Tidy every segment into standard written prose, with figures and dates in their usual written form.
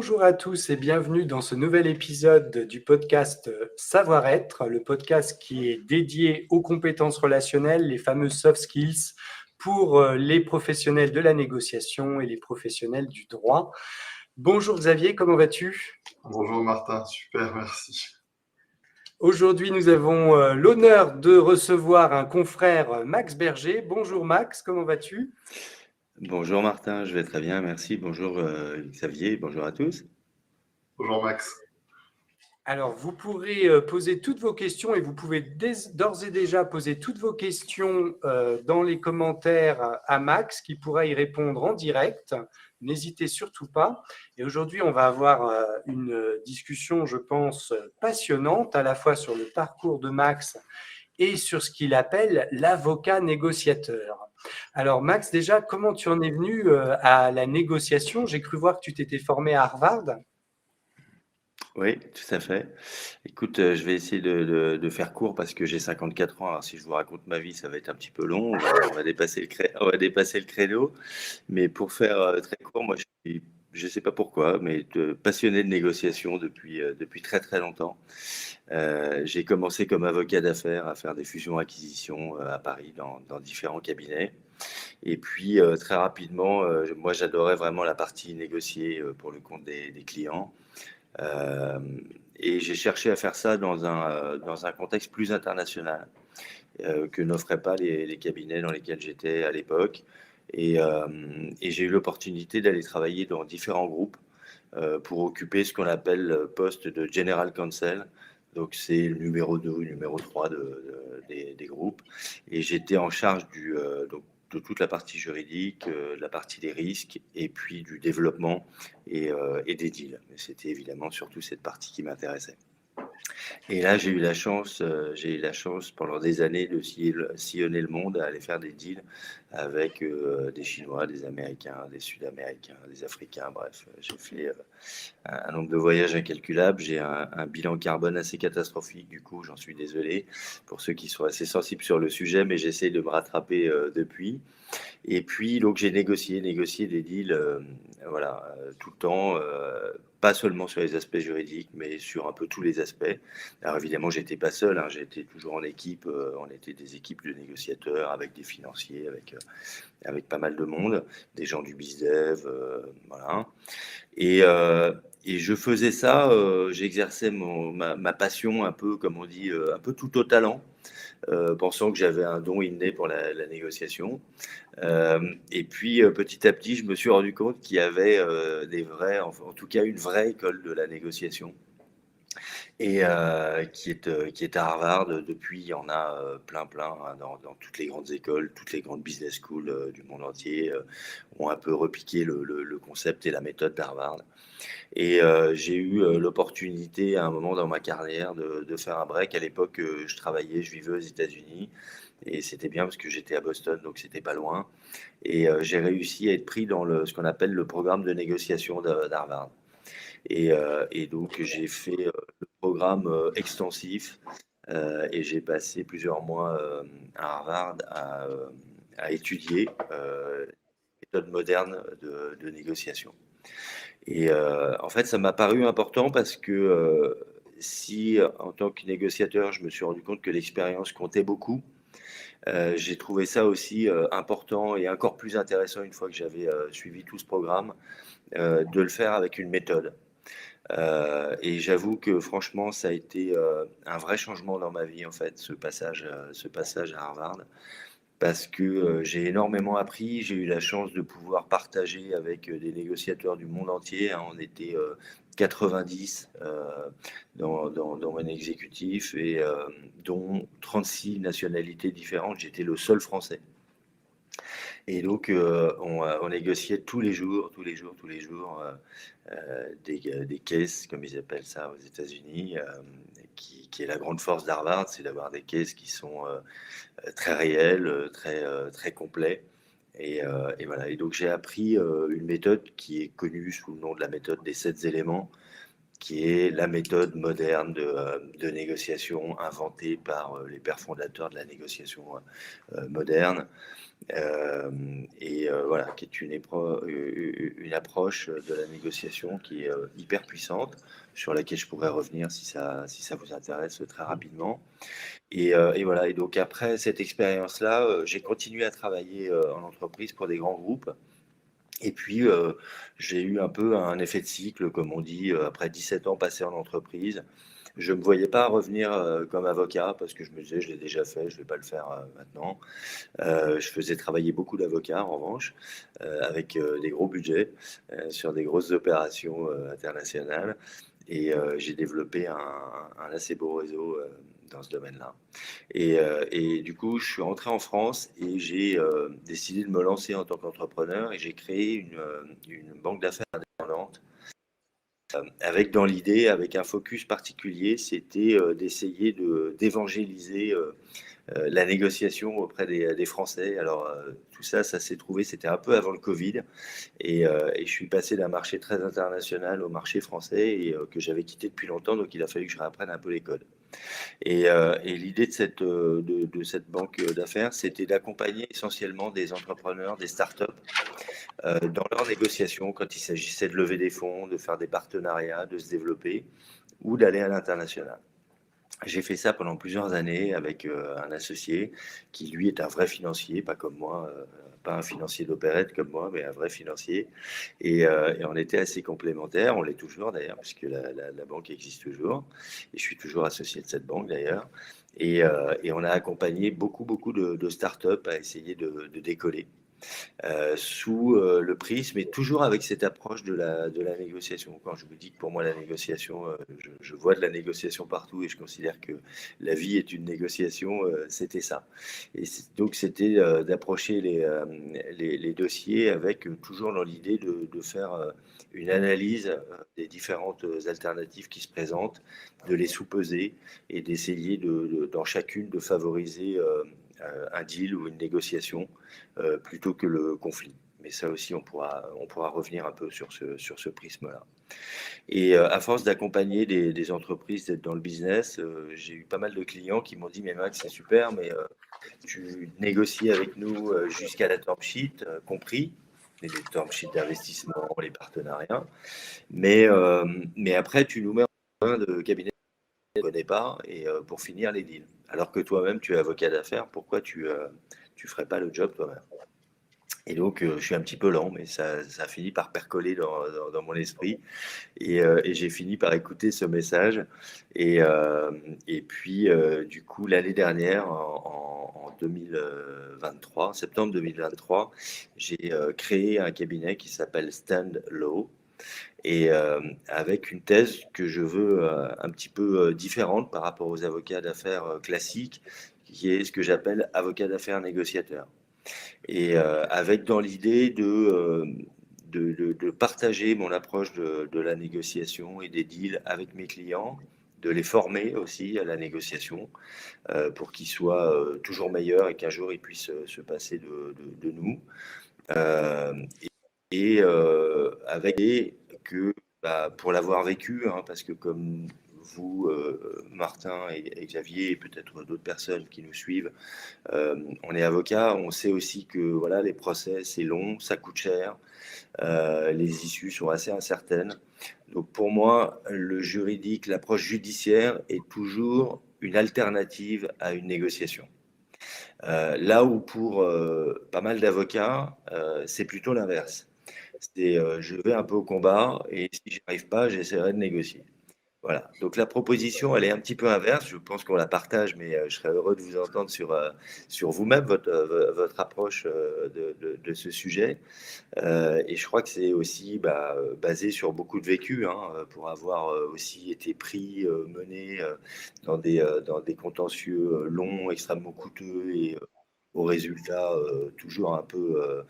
Bonjour à tous et bienvenue dans ce nouvel épisode du podcast Savoir-être, le podcast qui est dédié aux compétences relationnelles, les fameuses soft skills pour les professionnels de la négociation et les professionnels du droit. Bonjour Xavier, comment vas-tu ? Bonjour Martin, super, merci. Aujourd'hui, nous avons l'honneur de recevoir un confrère, Max Berger. Bonjour Max, comment vas-tu ? Bonjour Martin, je vais très bien, merci. Bonjour Xavier, bonjour à tous. Bonjour Max. Alors, vous pourrez poser toutes vos questions et vous pouvez d'ores et déjà poser toutes vos questions dans les commentaires à Max qui pourra y répondre en direct. N'hésitez surtout pas. Et aujourd'hui, on va avoir une discussion, je pense, passionnante, à la fois sur le parcours de Max et sur ce qu'il appelle l'avocat négociateur. Alors Max, déjà, comment tu en es venu à la négociation ? J'ai cru voir que tu t'étais formé à Harvard. Oui, tout à fait. Écoute, je vais essayer de faire court parce que j'ai 54 ans. Alors, si je vous raconte ma vie, ça va être un petit peu long. On va dépasser on va dépasser le créneau. Mais pour faire très court, moi, je ne sais pas pourquoi, mais passionné de négociation depuis très très longtemps. J'ai commencé comme avocat d'affaires à faire des fusions-acquisitions à Paris dans différents cabinets. Et puis très rapidement, moi j'adorais vraiment la partie négociée pour le compte des clients. Euh, et j'ai cherché à faire ça dans un contexte plus international que n'offraient pas les cabinets dans lesquels j'étais à l'époque. Et j'ai eu l'opportunité d'aller travailler dans différents groupes pour occuper ce qu'on appelle le poste de General Counsel. Donc c'est le numéro 2 ou numéro 3 des groupes. Et j'étais en charge de toute la partie juridique, de la partie des risques et puis du développement et des deals. Mais c'était évidemment surtout cette partie qui m'intéressait. Et là, j'ai eu la chance pendant des années de sillonner le monde, à aller faire des deals avec des Chinois, des Américains, des Sud-Américains, des Africains. Bref, j'ai fait un nombre de voyages incalculable. J'ai un bilan carbone assez catastrophique, du coup, j'en suis désolé pour ceux qui sont assez sensibles sur le sujet, mais j'essaie de me rattraper depuis. Et puis, donc, j'ai négocié des deals, tout le temps, pas seulement sur les aspects juridiques, mais sur un peu tous les aspects. Alors, évidemment, j'étais pas seul, hein, j'étais toujours en équipe. On était des équipes de négociateurs avec des financiers, avec pas mal de monde, des gens du bizdev, voilà. Et je faisais ça, j'exerçais ma passion un peu, comme on dit, un peu tout au talent, pensant que j'avais un don inné pour la négociation. Et puis petit à petit, je me suis rendu compte qu'il y avait en tout cas une vraie école de la négociation et qui est à Harvard. Depuis, il y en a plein, hein, dans toutes les grandes écoles, toutes les grandes business schools du monde entier ont un peu repiqué le concept et la méthode d'Harvard. Et j'ai eu l'opportunité à un moment dans ma carrière de faire un break. À l'époque, je vivais aux États-Unis. Et c'était bien parce que j'étais à Boston, donc c'était pas loin. Et j'ai réussi à être pris dans ce qu'on appelle le programme de négociation d'Harvard. Et donc j'ai fait le programme extensif et j'ai passé plusieurs mois à Harvard à étudier les méthodes modernes de négociation. Et en fait, ça m'a paru important parce que si en tant que négociateur, je me suis rendu compte que l'expérience comptait beaucoup, j'ai trouvé ça aussi important et encore plus intéressant une fois que j'avais suivi tout ce programme, de le faire avec une méthode. Et j'avoue que franchement, ça a été un vrai changement dans ma vie, en fait, ce passage à Harvard, parce que j'ai énormément appris. J'ai eu la chance de pouvoir partager avec des négociateurs du monde entier, hein. On était 90 dans mon exécutif et dont 36 nationalités différentes. J'étais le seul Français. Et donc, on négociait tous les jours, des caisses, comme ils appellent ça aux États-Unis, qui est la grande force d'Harvard, c'est d'avoir des caisses qui sont très réels, très complets. Et voilà. Et donc j'ai appris une méthode qui est connue sous le nom de la méthode des 7 éléments, qui est la méthode moderne de négociation inventée par les pères fondateurs de la négociation moderne. Voilà, qui est une approche de la négociation qui est hyper puissante, sur laquelle je pourrais revenir si ça vous intéresse très rapidement. Et voilà, et donc après cette expérience-là, j'ai continué à travailler en entreprise pour des grands groupes. Et puis, j'ai eu un peu un effet de cycle, comme on dit, après 17 ans passés en entreprise. Je ne me voyais pas revenir comme avocat parce que je me disais, je l'ai déjà fait, je ne vais pas le faire maintenant. Je faisais travailler beaucoup d'avocats, en revanche, avec des gros budgets sur des grosses opérations internationales. Et j'ai développé un assez beau réseau dans ce domaine-là. Et du coup, je suis rentré en France et j'ai décidé de me lancer en tant qu'entrepreneur et j'ai créé une banque d'affaires indépendante avec dans l'idée, avec un focus particulier, c'était d'essayer d'évangéliser la négociation auprès des Français. Alors, tout ça, ça s'est trouvé, c'était un peu avant le Covid. Et je suis passé d'un marché très international au marché français et que j'avais quitté depuis longtemps. Donc, il a fallu que je réapprenne un peu les codes. Et l'idée de cette banque d'affaires, c'était d'accompagner essentiellement des entrepreneurs, des startups, dans leurs négociations quand il s'agissait de lever des fonds, de faire des partenariats, de se développer ou d'aller à l'international. J'ai fait ça pendant plusieurs années avec un associé qui, lui, est un vrai financier, pas comme moi, pas un financier d'opérette comme moi, mais un vrai financier. Et on était assez complémentaires, on l'est toujours d'ailleurs, puisque la banque existe toujours. Et je suis toujours associé de cette banque d'ailleurs. Et on a accompagné beaucoup de startups à essayer de décoller. Sous le prisme, mais toujours avec cette approche de la négociation. Quand je vous dis que pour moi, la négociation, je vois de la négociation partout et je considère que la vie est une négociation, c'était ça. Et donc, c'était d'approcher les dossiers avec toujours dans l'idée de faire une analyse des différentes alternatives qui se présentent, de les sous-peser et d'essayer dans chacune de favoriser un deal ou une négociation plutôt que le conflit. Mais ça aussi, on pourra revenir un peu sur ce prisme-là. Et à force d'accompagner des entreprises, d'être dans le business, j'ai eu pas mal de clients qui m'ont dit, mais Max, c'est super, mais tu négocies avec nous jusqu'à la term sheet, compris, les term sheets d'investissement, les partenariats, mais après, tu nous mets en main de cabinet que tu ne connais pas et pour finir les deals. Alors que toi-même, tu es avocat d'affaires, pourquoi tu ferais pas le job toi-même? Et donc, je suis un petit peu lent, mais ça finit par percoler dans mon esprit. Et j'ai fini par écouter ce message. Et puis, du coup, l'année dernière, en 2023, septembre 2023, j'ai créé un cabinet qui s'appelle Stand Law. Et avec une thèse que je veux un petit peu différente par rapport aux avocats d'affaires classiques, qui est ce que j'appelle avocat d'affaires négociateur. Et avec dans l'idée de partager mon approche de la négociation et des deals avec mes clients, de les former aussi à la négociation pour qu'ils soient toujours meilleurs et qu'un jour ils puissent se passer de nous. Euh, Avec que pour l'avoir vécu, hein, parce que comme vous, Martin et Xavier, et peut-être d'autres personnes qui nous suivent, on est avocat, on sait aussi que voilà, les procès, c'est long, ça coûte cher, les issues sont assez incertaines. Donc pour moi, le juridique, l'approche judiciaire est toujours une alternative à une négociation. Là où pour pas mal d'avocats, c'est plutôt l'inverse. C'est je vais un peu au combat et si j'y arrive pas, j'essaierai de négocier. Voilà, donc la proposition, elle est un petit peu inverse. Je pense qu'on la partage, mais je serais heureux de vous entendre sur vous-même, votre approche de ce sujet. Et je crois que c'est aussi basé sur beaucoup de vécu, hein, pour avoir aussi été pris, mené dans des contentieux longs, extrêmement coûteux et aux résultats toujours un peu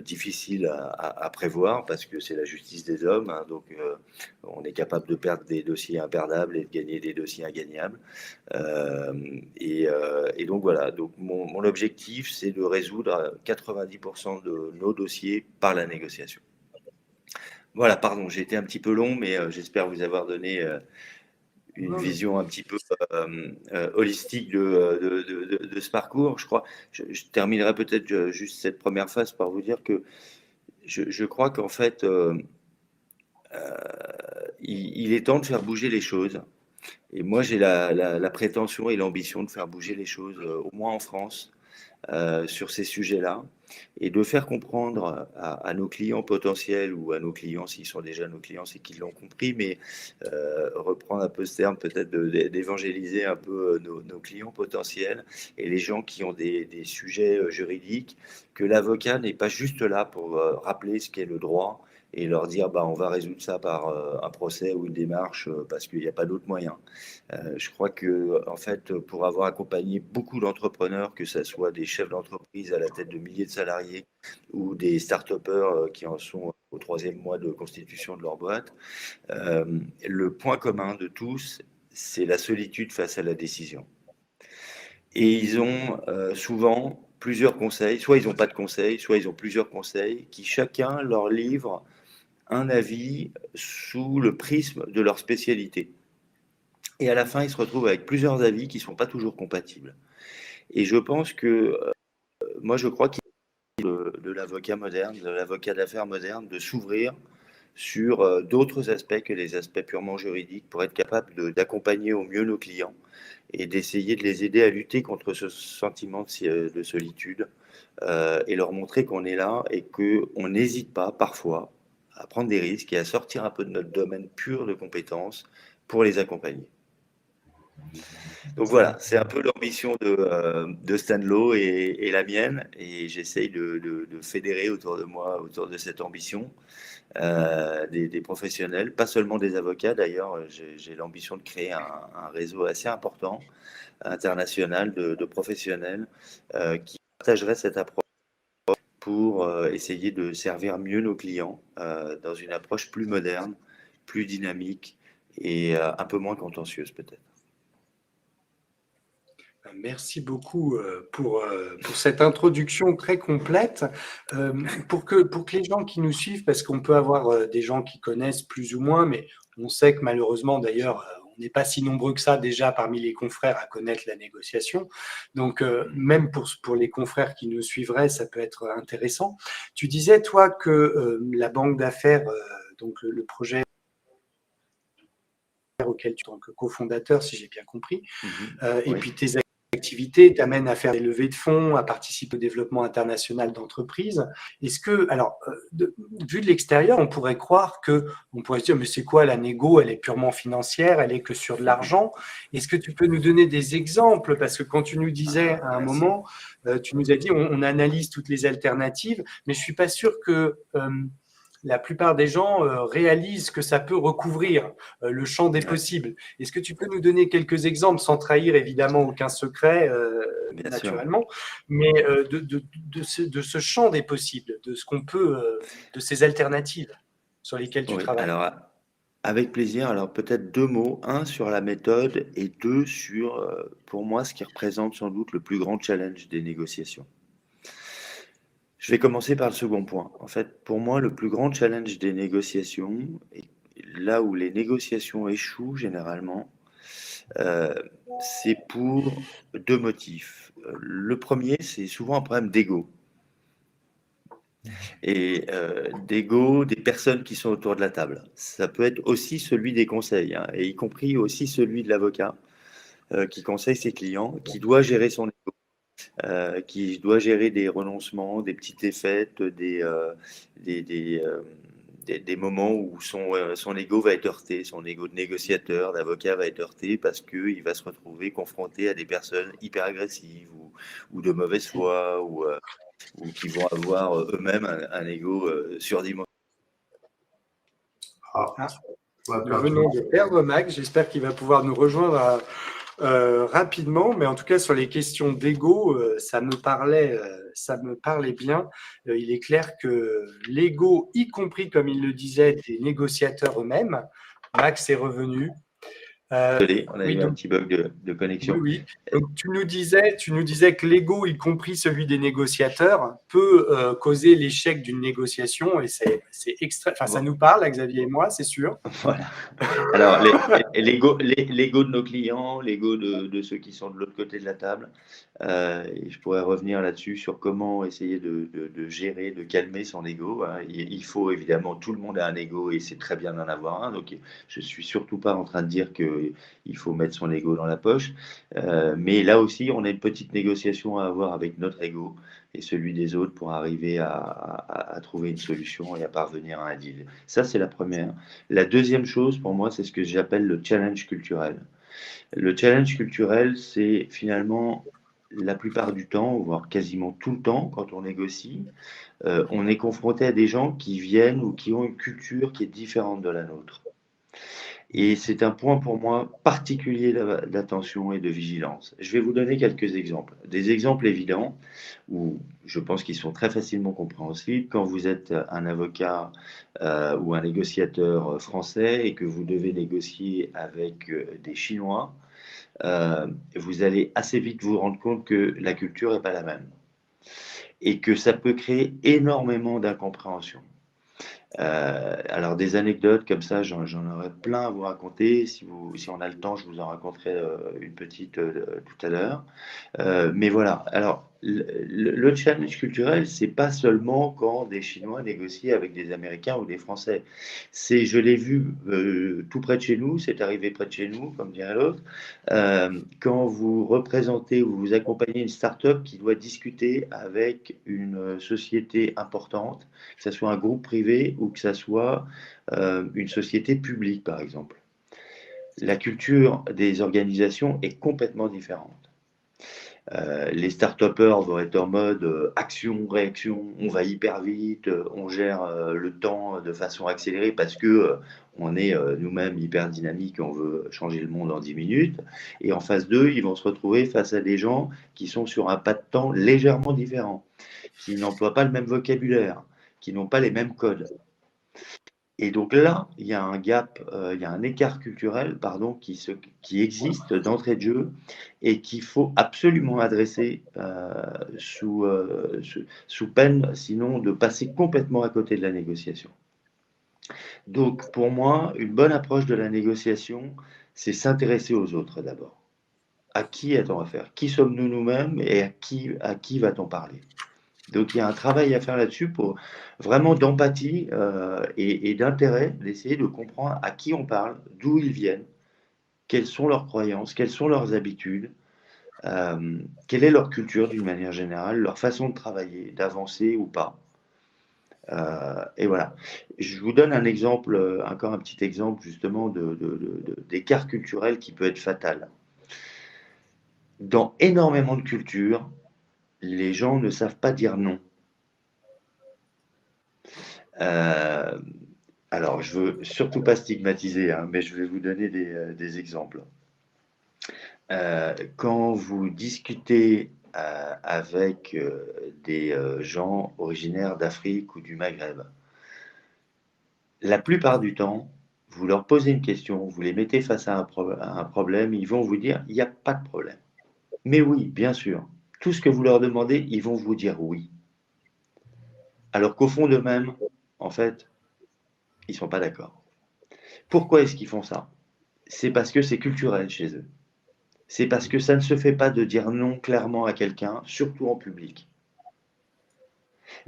difficiles à prévoir parce que c'est la justice des hommes. Hein, donc, on est capable de perdre des dossiers imperdables et de gagner des dossiers ingagnables. Et donc, voilà. Donc, mon objectif, c'est de résoudre 90% de nos dossiers par la négociation. Voilà, pardon, j'ai été un petit peu long, mais j'espère vous avoir donné une Non, vision un petit peu holistique de ce parcours. Je crois, je terminerai peut-être juste cette première phase par vous dire que je crois qu'en fait, il est temps de faire bouger les choses. Et moi, j'ai la prétention et l'ambition de faire bouger les choses, au moins en France, sur ces sujets-là, et de faire comprendre à nos clients potentiels ou à nos clients, s'ils sont déjà nos clients, c'est qu'ils l'ont compris, mais reprendre un peu ce terme, peut-être d'évangéliser un peu nos clients potentiels et les gens qui ont des sujets juridiques, que l'avocat n'est pas juste là pour rappeler ce qu'est le droit et leur dire bah, on va résoudre ça par un procès ou une démarche parce qu'il n'y a pas d'autre moyen. Je crois que, en fait, pour avoir accompagné beaucoup d'entrepreneurs, que ce soit des chefs d'entreprise à la tête de milliers de salariés ou des start-upers qui en sont au 3e mois de constitution de leur boîte, le point commun de tous, c'est la solitude face à la décision. Et ils ont souvent plusieurs conseils, soit ils n'ont pas de conseils, soit ils ont plusieurs conseils qui chacun leur livre un avis sous le prisme de leur spécialité. Et à la fin, ils se retrouvent avec plusieurs avis qui ne sont pas toujours compatibles. Et je pense que, moi, je crois qu'il est de l'avocat moderne, de l'avocat d'affaires moderne, de s'ouvrir sur d'autres aspects que les aspects purement juridiques pour être capable d'accompagner au mieux nos clients et d'essayer de les aider à lutter contre ce sentiment de solitude et leur montrer qu'on est là et qu'on n'hésite pas parfois à prendre des risques et à sortir un peu de notre domaine pur de compétences pour les accompagner. Donc voilà, c'est un peu l'ambition de Stanlow et la mienne, et j'essaye de fédérer autour de moi, autour de cette ambition, des professionnels, pas seulement des avocats d'ailleurs, j'ai l'ambition de créer un réseau assez important, international de professionnels qui partageraient cette approche pour essayer de servir mieux nos clients dans une approche plus moderne, plus dynamique et un peu moins contentieuse peut-être. merci beaucoup pour cette introduction très complète. Pour que les gens qui nous suivent, parce qu'on peut avoir des gens qui connaissent plus ou moins, mais on sait que malheureusement d'ailleurs, on n'est pas si nombreux que ça déjà parmi les confrères à connaître la négociation. Donc même pour les confrères qui nous suivraient, ça peut être intéressant. Tu disais toi que la banque d'affaires, donc le projet auquel tu es en tant que cofondateur, si j'ai bien compris, et Oui. puis tes activités t'amènent à faire des levées de fonds, à participer au développement international d'entreprises. Est-ce que, alors, vu de l'extérieur, on pourrait croire on pourrait se dire, mais c'est quoi la négo? Elle est purement financière, elle est que sur de l'argent. Est-ce que tu peux nous donner des exemples? Parce que quand tu nous disais à un moment, tu nous as dit, on analyse toutes les alternatives, mais je suis pas sûr que la plupart des gens réalisent que ça peut recouvrir le champ des possibles. Est-ce que tu peux nous donner quelques exemples, sans trahir évidemment aucun secret, Bien sûr. naturellement, mais de ce champ des possibles, de ce qu'on peut, de ces alternatives sur lesquelles tu Oui, travailles? alors avec plaisir. Alors peut-être 2 mots, un sur la méthode et 2 sur, pour moi, ce qui représente sans doute le plus grand challenge des négociations. Je vais commencer par le second point. En fait, pour moi, le plus grand challenge des négociations, et là où les négociations échouent généralement, euh, c'est pour 2 motifs. Le premier, c'est souvent un problème d'ego. Et d'ego des personnes qui sont autour de la table. Ça peut être aussi celui des conseils, hein, et y compris aussi celui de l'avocat qui conseille ses clients, qui doit gérer son ego, qui doit gérer des renoncements, des petites défaites, des, des, euh, des moments où son ego va être heurté, son ego de négociateur, d'avocat va être heurté parce qu'il va se retrouver confronté à des personnes hyper agressives ou de mauvaise foi ou qui vont avoir eux-mêmes un ego surdimensionné. Ah, Ah, on a nous perdu venons Martin. de perdre Max. J'espère qu'il va pouvoir nous rejoindre rapidement, mais en tout cas sur les questions d'ego, ça me parlait bien. Il est clair que l'ego, y compris comme il le disait, des négociateurs eux-mêmes, Max est revenu. Désolé, on a Oui, eu un donc petit bug de oui, connexion. oui. Donc, tu nous disais que l'ego, y compris celui des négociateurs, peut causer l'échec d'une négociation et c'est extra. Enfin, ça Bon, nous parle, à Xavier et moi, c'est sûr. voilà. Alors, l'ego de nos clients, l'ego de ceux qui sont de l'autre côté de la table, et je pourrais revenir là-dessus sur comment essayer de gérer, de calmer son ego, hein. Il faut évidemment, tout le monde a un ego et c'est très bien d'en avoir un. Donc, je suis surtout pas en train de dire qu'il faut mettre son ego dans la poche. Mais là aussi, on a une petite négociation à avoir avec notre ego et celui des autres pour arriver à trouver une solution et à parvenir à un deal. Ça, c'est la première. La deuxième chose, pour moi, c'est ce que j'appelle le challenge culturel. Le challenge culturel, c'est finalement la plupart du temps, voire quasiment tout le temps, quand on négocie, on est confronté à des gens qui viennent ou qui ont une culture qui est différente de la nôtre. Et c'est un point pour moi particulier d'attention et de vigilance. Je vais vous donner quelques exemples. Des exemples évidents où je pense qu'ils sont très facilement compréhensibles. Quand vous êtes un avocat ou un négociateur français et que vous devez négocier avec des Chinois, vous allez assez vite vous rendre compte que la culture n'est pas la même et que ça peut créer énormément d'incompréhension. Alors des anecdotes comme ça, j'en aurais plein à vous raconter. Si on a le temps, je vous en raconterai une petite tout à l'heure. Mais voilà. Alors le challenge culturel, c'est pas seulement quand des Chinois négocient avec des Américains ou des Français. Je l'ai vu tout près de chez nous. C'est arrivé près de chez nous, comme dirait l'autre. Quand vous représentez ou vous accompagnez une start-up qui doit discuter avec une société importante, que ce soit un groupe privé ou que ce soit une société publique, par exemple. La culture des organisations est complètement différente. Les start-upers vont être en mode action, réaction, on va hyper vite, on gère le temps de façon accélérée parce que on est nous-mêmes hyper dynamiques, on veut changer le monde en 10 minutes. Et en phase 2, ils vont se retrouver face à des gens qui sont sur un pas de temps légèrement différent, qui n'emploient pas le même vocabulaire, qui n'ont pas les mêmes codes. Et donc là, il y a un gap, il y a un écart culturel, pardon, qui existe d'entrée de jeu et qu'il faut absolument adresser sous peine, sinon de passer complètement à côté de la négociation. Donc pour moi, une bonne approche de la négociation, c'est s'intéresser aux autres d'abord. À qui a-t-on affaire? Qui sommes-nous nous-mêmes et à qui va-t-on parler? Donc il y a un travail à faire là-dessus pour vraiment d'empathie et d'intérêt, d'essayer de comprendre à qui on parle, d'où ils viennent, quelles sont leurs croyances, quelles sont leurs habitudes, quelle est leur culture d'une manière générale, leur façon de travailler, d'avancer ou pas. Et voilà. Je vous donne un exemple, encore un petit exemple justement d'écart culturel qui peut être fatal. Dans énormément de cultures, les gens ne savent pas dire non. Euh, Alors, je veux surtout pas stigmatiser, hein, mais je vais vous donner des exemples. Quand vous discutez avec des gens originaires d'Afrique ou du Maghreb, la plupart du temps, vous leur posez une question, vous les mettez face à un problème, ils vont vous dire, il n'y a pas de problème. Mais oui, bien sûr, tout ce que vous leur demandez, ils vont vous dire oui. Alors qu'au fond d'eux-mêmes, en fait, ils ne sont pas d'accord. Pourquoi est-ce qu'ils font ça? C'est parce que c'est culturel chez eux. C'est parce que ça ne se fait pas de dire non clairement à quelqu'un, surtout en public.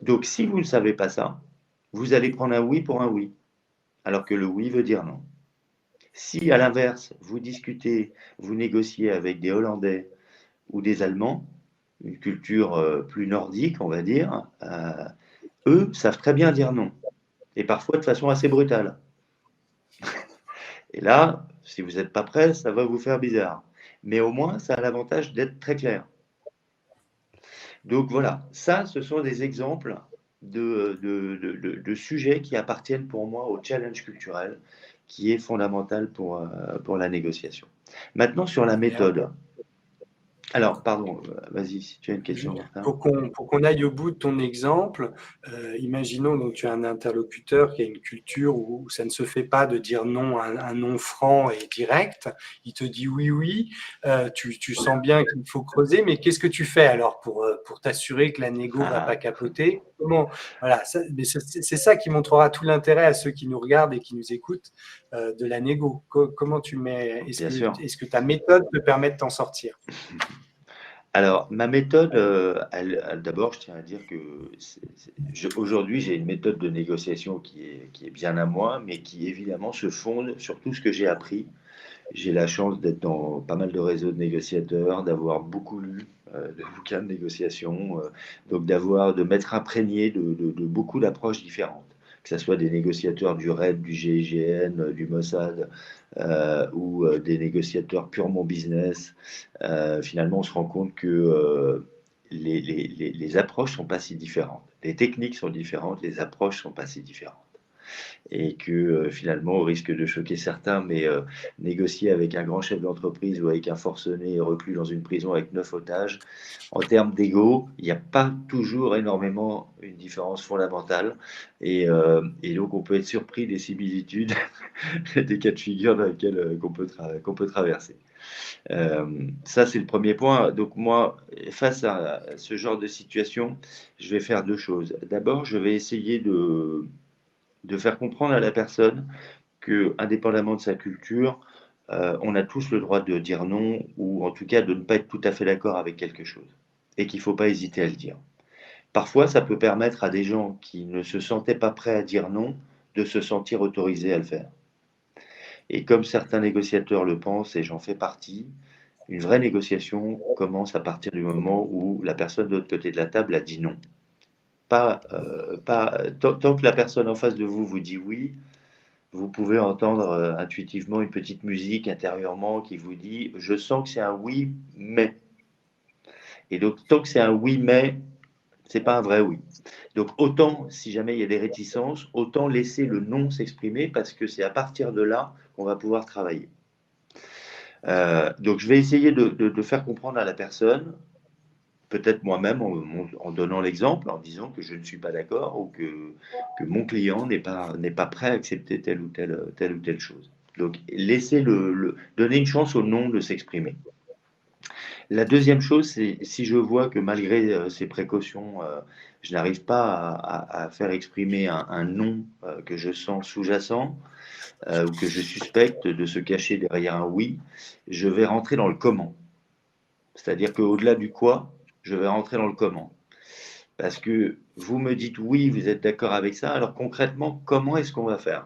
Donc si vous ne savez pas ça, vous allez prendre un oui pour un oui, alors que le oui veut dire non. Si à l'inverse, vous discutez, vous négociez avec des Hollandais ou des Allemands, une culture plus nordique, on va dire, eux savent très bien dire non, et parfois de façon assez brutale. Et là, si vous n'êtes pas prêt, ça va vous faire bizarre. Mais au moins, ça a l'avantage d'être très clair. Donc voilà, ça, ce sont des exemples de sujets qui appartiennent pour moi au challenge culturel, qui est fondamental pour la négociation. Maintenant, sur la Et alors, méthode. Alors, pardon, vas-y, si tu as une question, Martin. Pour qu'on aille au bout de ton exemple, imaginons donc tu as un interlocuteur qui a une culture où ça ne se fait pas de dire non à un non franc et direct. Il te dit oui, oui. Tu sens bien qu'il faut creuser, mais qu'est-ce que tu fais alors pour t'assurer que la négo va pas capoter? Comment? Voilà, c'est ça qui montrera tout l'intérêt à ceux qui nous regardent et qui nous écoutent de la négo. Comment tu mets? Bien sûr. Est-ce que ta méthode te permet de t'en sortir? Alors, ma méthode, d'abord, je tiens à dire que aujourd'hui, j'ai une méthode de négociation qui est bien à moi, mais qui évidemment se fonde sur tout ce que j'ai appris. J'ai la chance d'être dans pas mal de réseaux de négociateurs, d'avoir beaucoup lu de bouquins de négociation, donc de m'être imprégné de beaucoup d'approches différentes, que ce soit des négociateurs du RAID, du GIGN, du Mossad, ou des négociateurs purement business. Finalement, on se rend compte que les approches sont pas si différentes. Les techniques sont différentes, les approches sont pas si différentes. Et que finalement, au risque de choquer certains, mais négocier avec un grand chef d'entreprise ou avec un forcené reclus dans une prison avec 9 otages, en termes d'ego, il n'y a pas toujours énormément une différence fondamentale. Et donc, on peut être surpris des similitudes des cas de figure dans lesquels qu'on peut traverser. Ça, c'est le premier point. Donc moi, face à ce genre de situation, je vais faire deux choses. D'abord, je vais essayer de faire comprendre à la personne que, indépendamment de sa culture, on a tous le droit de dire non, ou en tout cas de ne pas être tout à fait d'accord avec quelque chose, et qu'il ne faut pas hésiter à le dire. Parfois, ça peut permettre à des gens qui ne se sentaient pas prêts à dire non, de se sentir autorisés à le faire. Et comme certains négociateurs le pensent, et j'en fais partie, une vraie négociation commence à partir du moment où la personne de l'autre côté de la table a dit non. Tant que la personne en face de vous vous dit oui, vous pouvez entendre intuitivement une petite musique intérieurement qui vous dit je sens que c'est un oui, mais. Et donc, tant que c'est un oui, mais, c'est pas un vrai oui. Donc, autant, si jamais il y a des réticences, autant laisser le non s'exprimer parce que c'est à partir de là qu'on va pouvoir travailler. Donc, je vais essayer de faire comprendre à la personne, peut-être moi-même en donnant l'exemple, en disant que je ne suis pas d'accord ou que mon client n'est pas prêt à accepter telle ou telle chose. Donc, donner une chance au non de s'exprimer. La deuxième chose, c'est si je vois que malgré ces précautions, je n'arrive pas à faire exprimer un non que je sens sous-jacent ou que je suspecte de se cacher derrière un oui, je vais rentrer dans le comment. C'est-à-dire qu'au-delà du quoi, je vais rentrer dans le comment. Parce que vous me dites oui, vous êtes d'accord avec ça, alors concrètement, comment est-ce qu'on va faire?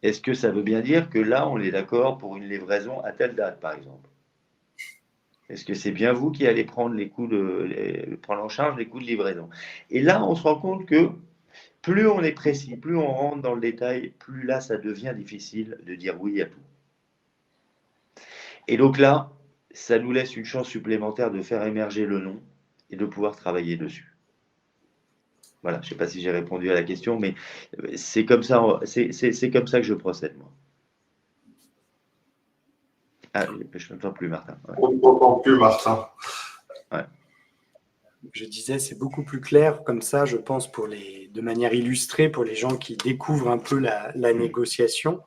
Est-ce que ça veut bien dire que là, on est d'accord pour une livraison à telle date, par exemple? Est-ce que c'est bien vous qui allez prendre prendre en charge les coûts de livraison? Et là, on se rend compte que plus on est précis, plus on rentre dans le détail, plus là, ça devient difficile de dire oui à tout. Et donc là, ça nous laisse une chance supplémentaire de faire émerger le non et de pouvoir travailler dessus. Voilà, je ne sais pas si j'ai répondu à la question, mais c'est comme ça, c'est comme ça que je procède, moi. Ah, je n'entends plus, Martin. Ouais. On ne t'entend plus, Martin. Ouais. Je disais, c'est beaucoup plus clair comme ça, je pense, de manière illustrée pour les gens qui découvrent un peu la négociation.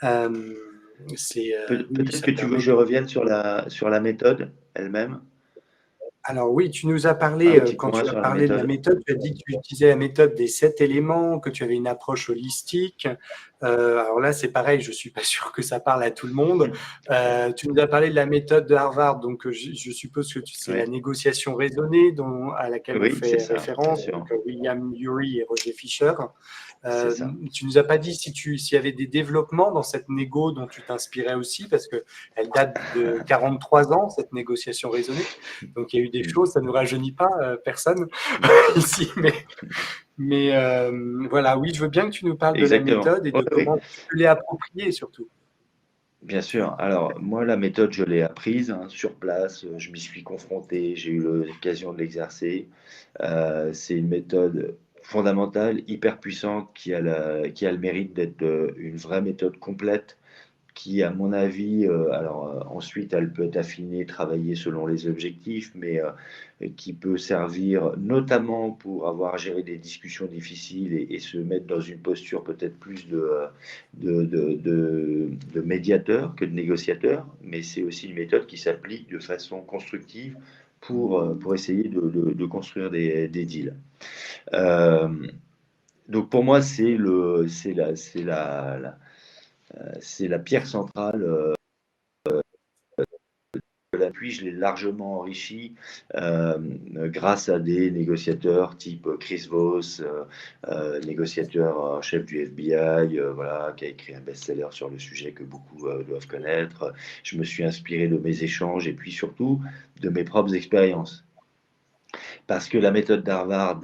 Peut-être que tu veux que je revienne sur la méthode elle-même. Alors oui, tu nous as parlé, quand tu as parlé de la méthode, tu as dit que tu utilisais la méthode des 7 éléments, que tu avais une approche holistique. Alors là, c'est pareil, je ne suis pas sûr que ça parle à tout le monde. Tu nous as parlé de la méthode de Harvard, donc je suppose que c'est la négociation raisonnée à laquelle on fait référence, donc William Ury et Roger Fisher. Tu nous as pas dit s'il y avait des développements dans cette négo dont tu t'inspirais aussi, parce qu'elle date de 43 ans, cette négociation raisonnée. Donc, il y a eu des choses, ça ne nous rajeunit pas personne ici. Mais voilà, oui, je veux bien que tu nous parles de la méthode et de comment tu l'as appropriée surtout. Bien sûr. Alors, moi, la méthode, je l'ai apprise sur place. Je m'y suis confronté. J'ai eu l'occasion de l'exercer. C'est une méthode fondamentale, hyper puissante, qui a le mérite d'être une vraie méthode complète qui, à mon avis, ensuite, elle peut être affinée, travaillée selon les objectifs, mais qui peut servir notamment pour avoir géré des discussions difficiles et se mettre dans une posture peut-être plus de médiateur que de négociateur, mais c'est aussi une méthode qui s'applique de façon constructive pour essayer de construire des deals. Donc pour moi, c'est la pierre centrale de l'appui. Je l'ai largement enrichi grâce à des négociateurs type Chris Voss, négociateur chef du FBI, voilà, qui a écrit un best-seller sur le sujet que beaucoup doivent connaître. Je me suis inspiré de mes échanges et puis surtout de mes propres expériences. Parce que la méthode d'Harvard,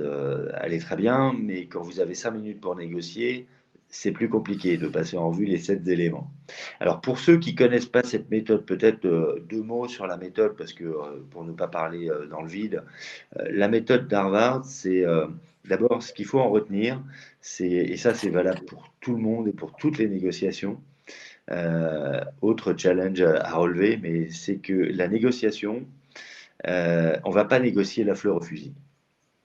elle est très bien, mais quand vous avez 5 minutes pour négocier, c'est plus compliqué de passer en revue les 7 éléments. Alors pour ceux qui ne connaissent pas cette méthode, peut-être 2 mots sur la méthode, parce que pour ne pas parler dans le vide, la méthode d'Harvard, c'est d'abord ce qu'il faut en retenir, et ça c'est valable pour tout le monde et pour toutes les négociations. Autre challenge à relever, mais c'est que la négociation, on ne va pas négocier la fleur au fusil.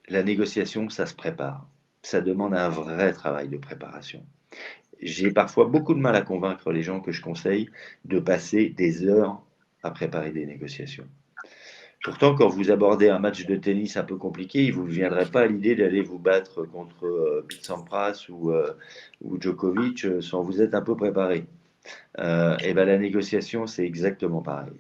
La négociation, ça se prépare. Ça demande un vrai travail de préparation. J'ai parfois beaucoup de mal à convaincre les gens que je conseille de passer des heures à préparer des négociations. Pourtant, quand vous abordez un match de tennis un peu compliqué, il ne vous viendrait pas à l'idée d'aller vous battre contre Pete Sampras ou Djokovic sans vous être un peu préparé. Et ben, la négociation, c'est exactement pareil.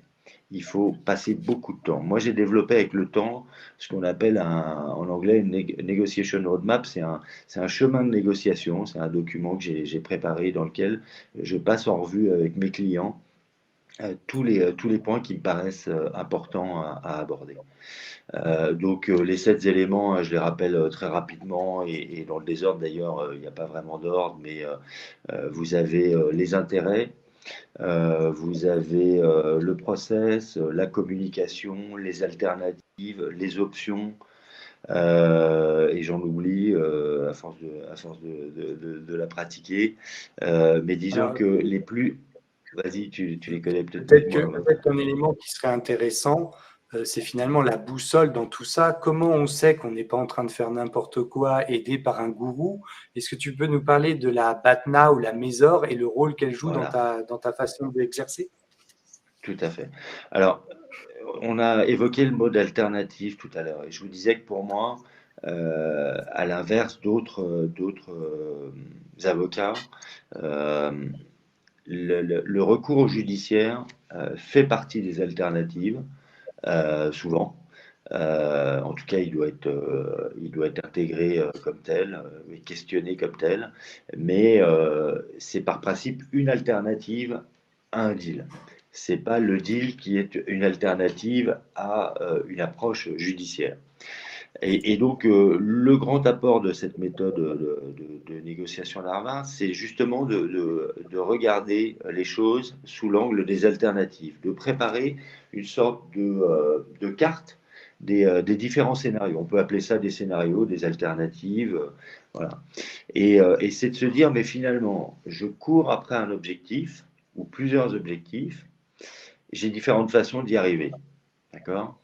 Il faut passer beaucoup de temps. Moi, j'ai développé avec le temps ce qu'on appelle en anglais une negotiation roadmap. C'est un chemin de négociation. C'est un document que j'ai préparé dans lequel je passe en revue avec mes clients tous les points qui me paraissent importants à aborder. Donc, les 7 éléments, je les rappelle très rapidement et dans le désordre d'ailleurs, il n'y a pas vraiment d'ordre, mais vous avez les intérêts. Vous avez le process, la communication, les alternatives, les options, et j'en oublie à force de la pratiquer. Mais disons Alors, que les plus... Vas-y, tu les connais peut-être mieux peut-être que moi. peut-être qu'un élément qui serait intéressant, c'est finalement la boussole dans tout ça. Comment on sait qu'on n'est pas en train de faire n'importe quoi aidé par un gourou? Est-ce que tu peux nous parler de la BATNA ou la Mésor et le rôle qu'elle joue dans Voilà, ta façon d'exercer? tout à fait. Alors, on a évoqué le mot d'alternative tout à l'heure, et je vous disais que pour moi, à l'inverse d'autres avocats, euh, le recours au judiciaire fait partie des alternatives, souvent. En tout cas, il doit être intégré comme tel, et questionné comme tel, mais c'est par principe une alternative à un deal. C'est pas le deal qui est une alternative à une approche judiciaire. Et donc, le grand apport de cette méthode de négociation d'Harvard, c'est justement de regarder les choses sous l'angle des alternatives, de préparer une sorte de carte des différents scénarios. On peut appeler ça des scénarios, des alternatives, voilà. Et c'est de se dire, mais finalement, je cours après un objectif ou plusieurs objectifs, j'ai différentes façons d'y arriver, d'accord?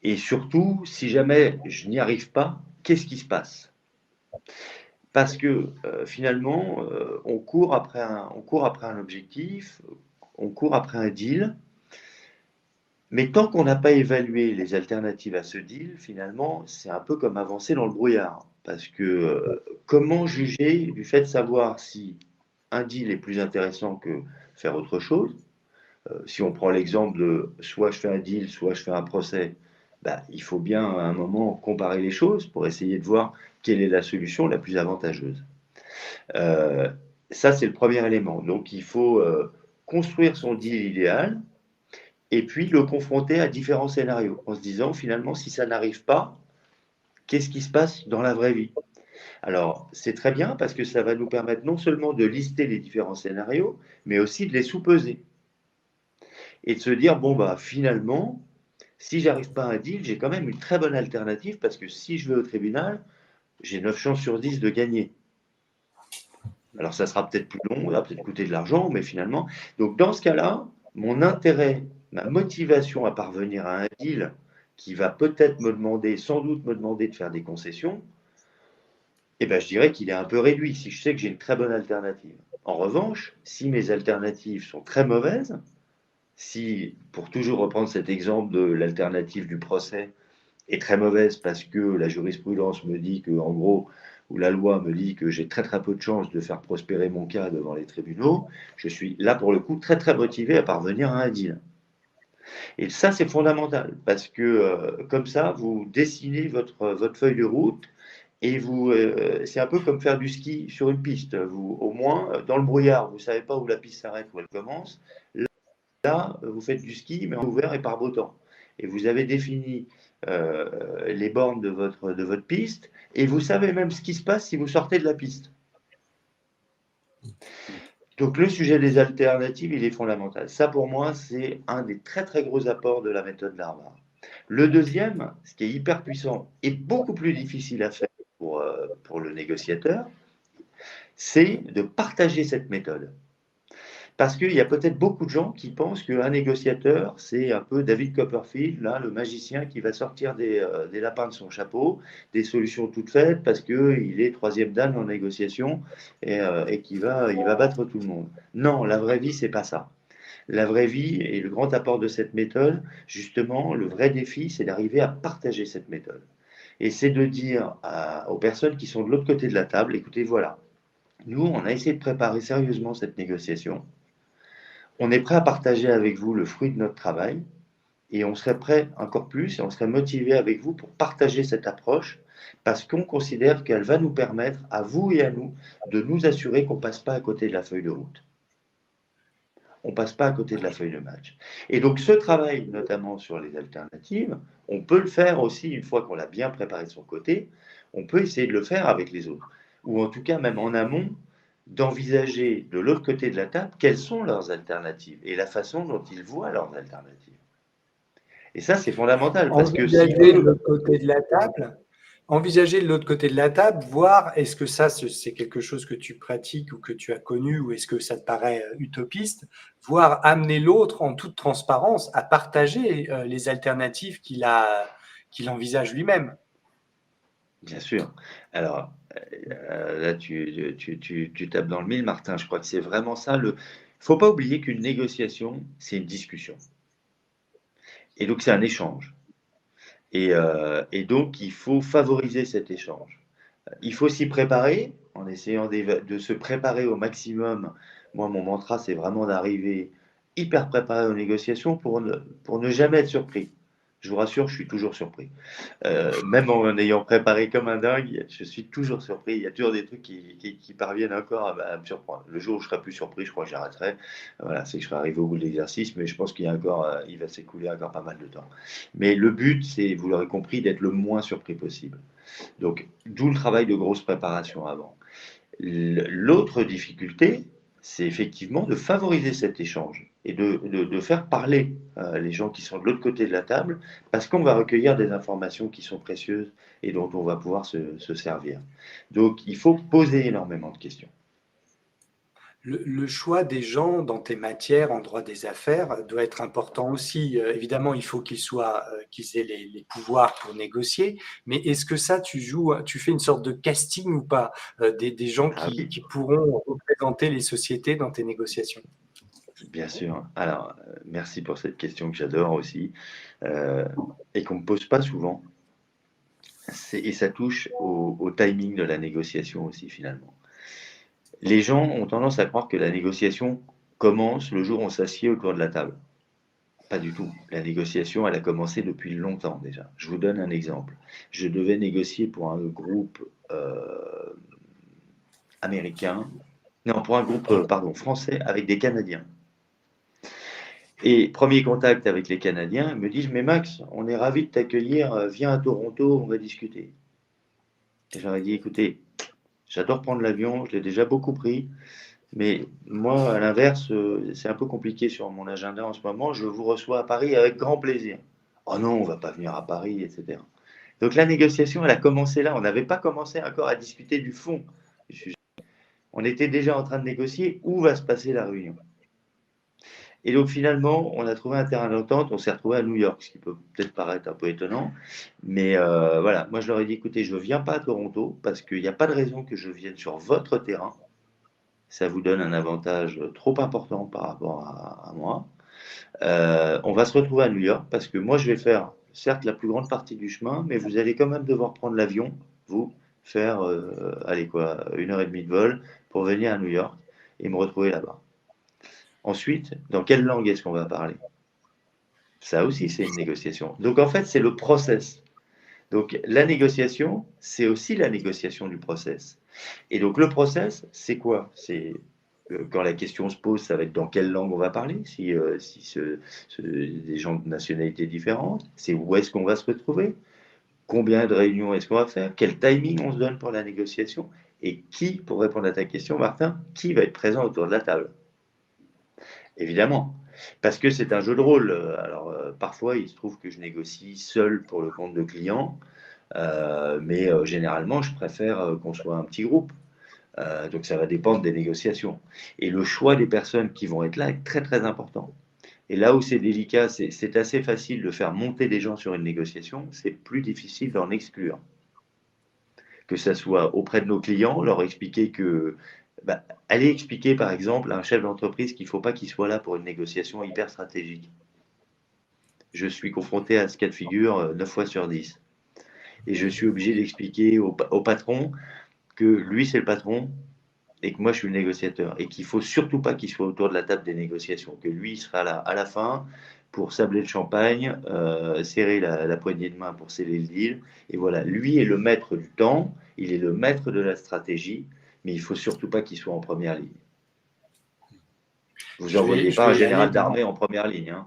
Et surtout, si jamais je n'y arrive pas, qu'est-ce qui se passe? Parce que finalement, on court après un objectif, on court après un deal, mais tant qu'on n'a pas évalué les alternatives à ce deal, finalement, c'est un peu comme avancer dans le brouillard. Parce que comment juger du fait de savoir si un deal est plus intéressant que faire autre chose? Si on prend l'exemple de soit je fais un deal, soit je fais un procès, bah, il faut bien à un moment comparer les choses pour essayer de voir quelle est la solution la plus avantageuse. Euh, Ça, c'est le premier élément. Donc, il faut construire son deal idéal et puis le confronter à différents scénarios en se disant finalement, si ça n'arrive pas, qu'est-ce qui se passe dans la vraie vie? Alors, c'est très bien parce que ça va nous permettre non seulement de lister les différents scénarios, mais aussi de les sous-peser et de se dire, bon, bah, finalement, si j'arrive pas à un deal, j'ai quand même une très bonne alternative parce que si je vais au tribunal, j'ai 9 chances sur 10 de gagner. Alors, ça sera peut-être plus long, ça va peut-être coûter de l'argent, mais finalement. Donc, dans ce cas-là, mon intérêt, ma motivation à parvenir à un deal qui va peut-être me demander, sans doute me demander de faire des concessions, eh ben, je dirais qu'il est un peu réduit si je sais que j'ai une très bonne alternative. En revanche, si mes alternatives sont très mauvaises, si, pour toujours reprendre cet exemple de l'alternative du procès, est très mauvaise parce que la jurisprudence me dit que, en gros, ou la loi me dit que j'ai très très peu de chances de faire prospérer mon cas devant les tribunaux, je suis là pour le coup très très motivé à parvenir à un deal. Et ça, c'est fondamental parce que comme ça, vous dessinez votre feuille de route et c'est un peu comme faire du ski sur une piste. Vous, au moins, dans le brouillard, vous ne savez pas où la piste s'arrête, où elle commence. Là, vous faites du ski, mais en ouvert et par beau temps. Et vous avez défini les bornes de votre piste, et vous savez même ce qui se passe si vous sortez de la piste. Donc le sujet des alternatives, il est fondamental. Ça, pour moi, c'est un des très très gros apports de la méthode Larvar. Le deuxième, ce qui est hyper puissant et beaucoup plus difficile à faire pour le négociateur, c'est de partager cette méthode. Parce qu'il y a peut-être beaucoup de gens qui pensent qu'un négociateur, c'est un peu David Copperfield, là, le magicien qui va sortir des lapins de son chapeau, des solutions toutes faites parce qu'il est troisième dan en négociation et qu'il va battre tout le monde. Non, la vraie vie, c'est pas ça. La vraie vie et le grand apport de cette méthode, justement, le vrai défi, c'est d'arriver à partager cette méthode. Et c'est de dire aux personnes qui sont de l'autre côté de la table, écoutez, voilà, nous, on a essayé de préparer sérieusement cette négociation. On est prêt à partager avec vous le fruit de notre travail et on serait prêt encore plus et on serait motivé avec vous pour partager cette approche parce qu'on considère qu'elle va nous permettre, à vous et à nous, de nous assurer qu'on ne passe pas à côté de la feuille de route. On ne passe pas à côté de la feuille de match. Et donc ce travail, notamment sur les alternatives, on peut le faire aussi une fois qu'on l'a bien préparé de son côté, on peut essayer de le faire avec les autres. Ou en tout cas, même en amont, d'envisager de l'autre côté de la table quelles sont leurs alternatives et la façon dont ils voient leurs alternatives. Et ça, c'est fondamental parce que si Envisager de l'autre côté de la table, envisager de l'autre côté de la table, voir est-ce que ça, c'est quelque chose que tu pratiques ou que tu as connu ou est-ce que ça te paraît utopiste, voir amener l'autre en toute transparence à partager les alternatives qu'il envisage lui-même. Bien sûr. Alors, là, tu tapes dans le mille, Martin. Je crois que c'est vraiment ça. Il ne faut pas oublier qu'une négociation, c'est une discussion. Et donc, c'est un échange. Et donc, il faut favoriser cet échange. Il faut s'y préparer en essayant de se préparer au maximum. Moi, mon mantra, c'est vraiment d'arriver hyper préparé aux négociations pour ne jamais être surpris. Je vous rassure, je suis toujours surpris. Même en ayant préparé comme un dingue, je suis toujours surpris. Il y a toujours des trucs qui parviennent encore à me surprendre. Le jour où je serai plus surpris, je crois que j'arrêterai. Voilà, c'est que je serai arrivé au bout de l'exercice, mais je pense qu'il va s'écouler encore pas mal de temps. Mais le but, c'est, vous l'aurez compris, d'être le moins surpris possible. Donc, d'où le travail de grosse préparation avant. L'autre difficulté, c'est effectivement de favoriser cet échange et de faire parler les gens qui sont de l'autre côté de la table, parce qu'on va recueillir des informations qui sont précieuses et dont on va pouvoir se servir. Donc, il faut poser énormément de questions. Le choix des gens dans tes matières en droit des affaires doit être important aussi. Évidemment, il faut qu'ils aient les pouvoirs pour négocier, mais est-ce que ça, tu fais une sorte de casting ou pas des gens qui pourront représenter les sociétés dans tes négociations? Bien sûr. Alors, merci pour cette question que j'adore aussi et qu'on ne me pose pas souvent. Et ça touche au timing de la négociation aussi, finalement. Les gens ont tendance à croire que la négociation commence le jour où on s'assied autour de la table. Pas du tout. La négociation, elle a commencé depuis longtemps déjà. Je vous donne un exemple. Je devais négocier pour un groupe américain, non, pour un groupe, français avec des Canadiens. Et premier contact avec les Canadiens, ils me disent, mais Max, on est ravis de t'accueillir, viens à Toronto, on va discuter. Et j'aurais dit, écoutez, j'adore prendre l'avion, je l'ai déjà beaucoup pris, mais moi, à l'inverse, c'est un peu compliqué sur mon agenda en ce moment, je vous reçois à Paris avec grand plaisir. Oh non, on ne va pas venir à Paris, etc. Donc la négociation, elle a commencé là, on n'avait pas commencé encore à discuter du fond du sujet. on était déjà en train de négocier où va se passer la réunion. Et donc finalement, on a trouvé un terrain d'entente, on s'est retrouvé à New York, ce qui peut peut-être paraître un peu étonnant, mais voilà, moi je leur ai dit, écoutez, je ne viens pas à Toronto parce qu'il n'y a pas de raison que je vienne sur votre terrain, ça vous donne un avantage trop important par rapport à moi. On va se retrouver à New York parce que moi je vais faire, certes, la plus grande partie du chemin, mais vous allez quand même devoir prendre l'avion, vous, faire, allez quoi, 1 heure et demie de vol pour venir à New York et me retrouver là-bas. Ensuite, dans quelle langue est-ce qu'on va parler? Ça aussi, c'est une négociation. Donc, en fait, c'est le process. Donc, la négociation, c'est aussi la négociation du process. Et donc, le process, c'est quoi? C'est quand la question se pose, ça va être dans quelle langue on va parler, si des gens de nationalités différentes, c'est où est-ce qu'on va se retrouver, combien de réunions est-ce qu'on va faire, quel timing on se donne pour la négociation, et qui, pour répondre à ta question, Martin, qui va être présent autour de la table? Évidemment, parce que c'est un jeu de rôle. Alors, parfois, il se trouve que je négocie seul pour le compte de clients, mais généralement, je préfère qu'on soit un petit groupe. Donc, ça va dépendre des négociations. Et le choix des personnes qui vont être là est très, très important. Et là où c'est délicat, c'est assez facile de faire monter des gens sur une négociation, c'est plus difficile d'en exclure. Que ça soit auprès de nos clients, leur expliquer que aller expliquer par exemple à un chef d'entreprise qu'il ne faut pas qu'il soit là pour une négociation hyper stratégique. Je suis confronté à ce cas de figure 9 fois sur 10. Et je suis obligé d'expliquer au patron que lui c'est le patron et que moi je suis le négociateur. Et qu'il ne faut surtout pas qu'il soit autour de la table des négociations. Que lui il sera là à la fin pour sabler le champagne, serrer la poignée de main pour sceller le deal. Et voilà, lui est le maître du temps, il est le maître de la stratégie, mais il ne faut surtout pas qu'il soit en première ligne. Vous n'envoyez pas un général d'armée en première ligne. Hein.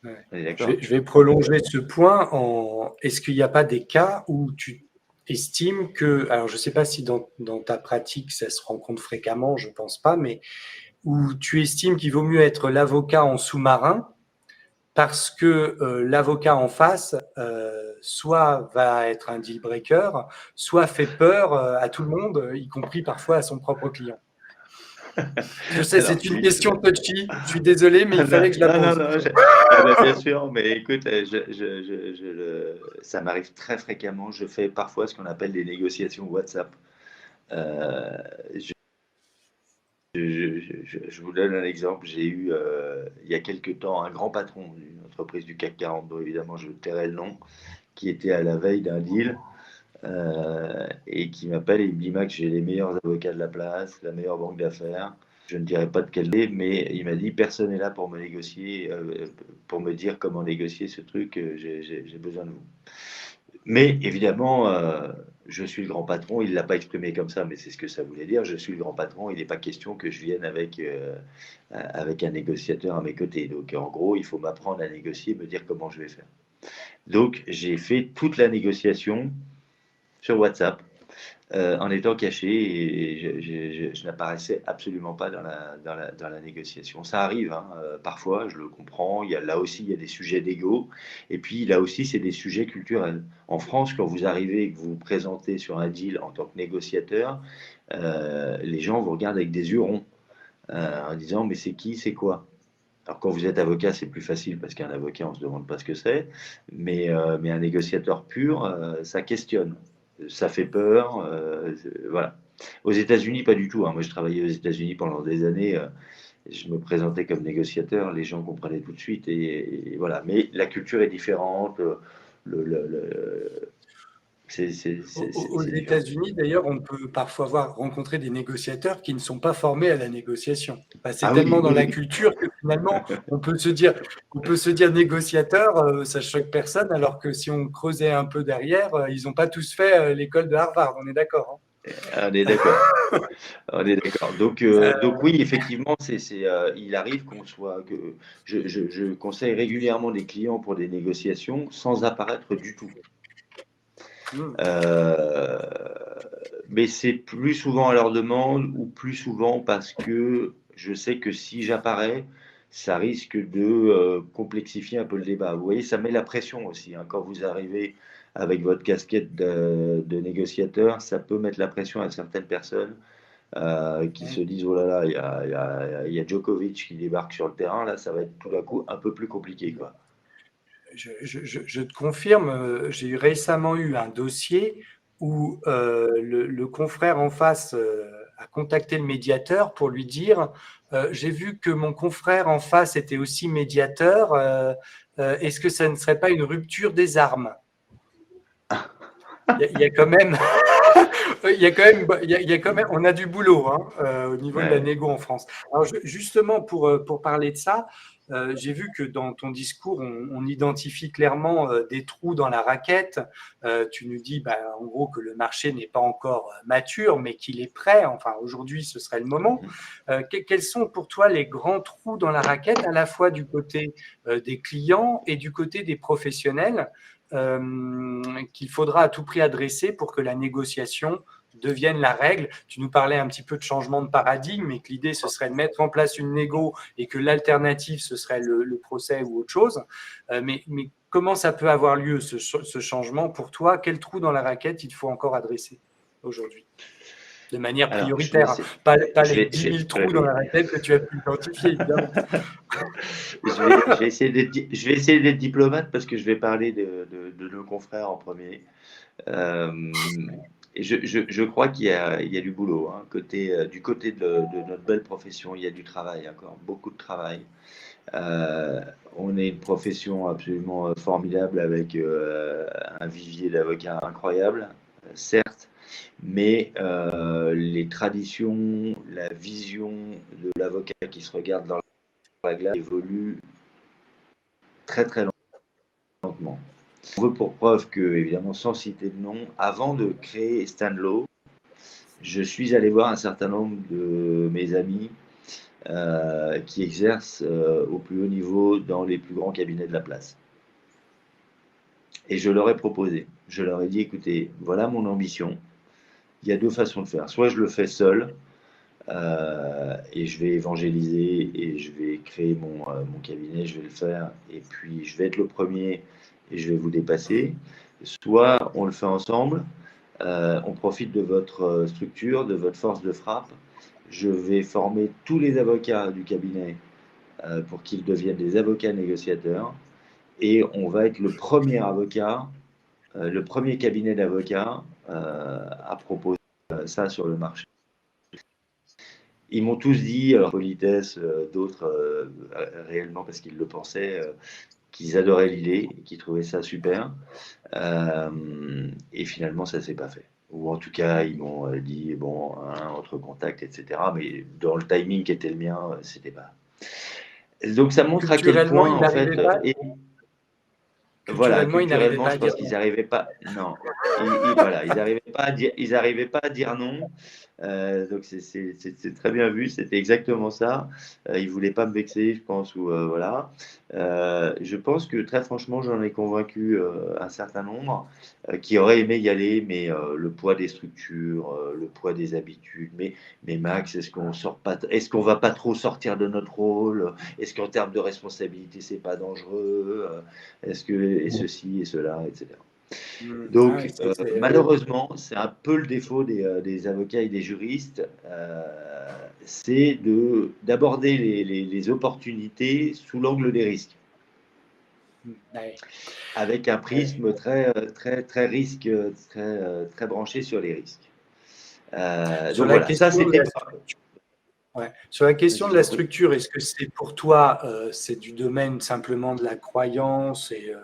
Ouais. On est d'accord ? Je vais prolonger ce point en est-ce qu'il n'y a pas des cas où tu estimes que, alors je ne sais pas si dans ta pratique ça se rencontre fréquemment, je ne pense pas, mais où tu estimes qu'il vaut mieux être l'avocat en sous-marin parce que l'avocat en face soit va être un deal breaker, soit fait peur à tout le monde, y compris parfois à son propre client. Je sais, c'est une question touchy, je suis désolé, mais il fallait que je la pose. Non, bien sûr, mais écoute, ça m'arrive très fréquemment, je fais parfois ce qu'on appelle des négociations WhatsApp. Je vous donne un exemple. J'ai eu il y a quelque temps un grand patron d'une entreprise du CAC 40, dont évidemment je tairai le nom, qui était à la veille d'un deal et qui m'appelle et il me dit Max, j'ai les meilleurs avocats de la place, la meilleure banque d'affaires. Je ne dirai pas de quel est, mais il m'a dit personne n'est là pour me négocier, pour me dire comment négocier ce truc. J'ai besoin de vous. Mais évidemment, je suis le grand patron. Il ne l'a pas exprimé comme ça, mais c'est ce que ça voulait dire. Je suis le grand patron. Il n'est pas question que je vienne avec un négociateur à mes côtés. Donc, en gros, il faut m'apprendre à négocier, me dire comment je vais faire. Donc, j'ai fait toute la négociation sur WhatsApp en étant caché et je n'apparaissais absolument pas dans la négociation. Ça arrive, hein, parfois, je le comprends. Là aussi, il y a des sujets d'ego. Et puis, là aussi, c'est des sujets culturels. En France, quand vous arrivez et que vous vous présentez sur un deal en tant que négociateur, les gens vous regardent avec des yeux ronds en disant « mais c'est qui, c'est quoi ?» Alors, quand vous êtes avocat, c'est plus facile parce qu'un avocat, on ne se demande pas ce que c'est. Mais un négociateur pur, ça questionne. Ça fait peur. Voilà. Aux États-Unis, pas du tout. Hein. Moi, je travaillais aux États-Unis pendant des années. Je me présentais comme négociateur. Les gens comprenaient tout de suite. Et voilà. Mais la culture est différente. Aux États-Unis, d'ailleurs, on peut parfois rencontrer des négociateurs qui ne sont pas formés à la négociation. Enfin, c'est tellement dans la culture que finalement, on peut se dire négociateur, ça choque personne, alors que si on creusait un peu derrière, ils n'ont pas tous fait l'école de Harvard. On est d'accord. Hein. On est d'accord. On est d'accord. Donc oui, effectivement, il arrive que je conseille régulièrement des clients pour des négociations sans apparaître du tout. Mais c'est plus souvent à leur demande ou plus souvent parce que je sais que si j'apparais, ça risque de complexifier un peu le débat. Vous voyez, ça met la pression aussi. Hein. Quand vous arrivez avec votre casquette de négociateur, ça peut mettre la pression à certaines personnes qui se disent oh là là, il y a Djokovic qui débarque sur le terrain, là, ça va être tout d'un coup un peu plus compliqué, quoi. Je te confirme, j'ai récemment eu un dossier où le confrère en face a contacté le médiateur pour lui dire j'ai vu que mon confrère en face était aussi médiateur, est-ce que ça ne serait pas une rupture des armes? Il y a quand même, on a du boulot au niveau de la Ouais. négo en France. Alors justement, pour parler de ça, j'ai vu que dans ton discours, on identifie clairement des trous dans la raquette. Tu nous dis, en gros, que le marché n'est pas encore mature, mais qu'il est prêt. Enfin, aujourd'hui, ce serait le moment. Quels sont pour toi les grands trous dans la raquette, à la fois du côté des clients et du côté des professionnels, qu'il faudra à tout prix adresser pour que la négociation devienne la règle? Tu nous parlais un petit peu de changement de paradigme, et que l'idée, ce serait de mettre en place une négo et que l'alternative, ce serait le procès ou autre chose. Mais comment ça peut avoir lieu, ce changement pour toi? Quel trou dans la raquette il faut encore adresser aujourd'hui, de manière Alors, prioritaire, pas les 10 000 trous oui. dans la raquette que tu as pu identifier, évidemment. Je vais essayer d'être diplomate parce que je vais parler de nos confrères en premier. Et je crois qu'il y a du boulot, hein. Du côté de notre belle profession, il y a du travail encore, beaucoup de travail. On est une profession absolument formidable avec un vivier d'avocats incroyable, certes, mais les traditions, la vision de l'avocat qui se regarde dans la glace évolue très très lentement. On veut pour preuve que, évidemment, sans citer de nom, avant de créer Stanlow, je suis allé voir un certain nombre de mes amis qui exercent au plus haut niveau dans les plus grands cabinets de la place. Et je leur ai proposé, je leur ai dit, écoutez, voilà mon ambition, il y a deux façons de faire. Soit je le fais seul, et je vais évangéliser et je vais créer mon cabinet, je vais le faire, et puis je vais être le premier et je vais vous dépasser. Soit on le fait ensemble, on profite de votre structure, de votre force de frappe. Je vais former tous les avocats du cabinet pour qu'ils deviennent des avocats négociateurs, et on va être le premier avocat, le premier cabinet d'avocats à proposer ça sur le marché. Ils m'ont tous dit, alors politesse, d'autres réellement parce qu'ils le pensaient, qu'ils adoraient l'idée, qu'ils trouvaient ça super. Et finalement, ça ne s'est pas fait. Ou en tout cas, ils m'ont dit, bon, entre contact, etc. Mais dans le timing qui était le mien, c'était pas. Donc ça montre à quel Culturellement, point, il en fait, n'arrivait pas. voilà, Il n'arrivait culturellement, pas à je dire pense qu'ils n'arrivaient pas. Non, voilà, ils n'arrivaient pas à dire non. Donc c'est très bien vu, c'était exactement ça. Ils ne voulaient pas me vexer, je pense, ou voilà. Je pense que très franchement, j'en ai convaincu un certain nombre qui auraient aimé y aller, mais le poids des structures, le poids des habitudes. Mais Max, est-ce qu'on va pas trop sortir de notre rôle? Est-ce qu'en termes de responsabilité, c'est pas dangereux? Est-ce que et ceci et cela, etc. Donc, malheureusement, c'est un peu le défaut des avocats et des juristes, c'est d'aborder les opportunités sous l'angle des risques, avec un prisme très, très, très risque, très branché sur les risques. Sur Donc la voilà, ça question de c'était. la structure, sur la question de la structure, est-ce que c'est pour toi, c'est du domaine simplement de la croyance et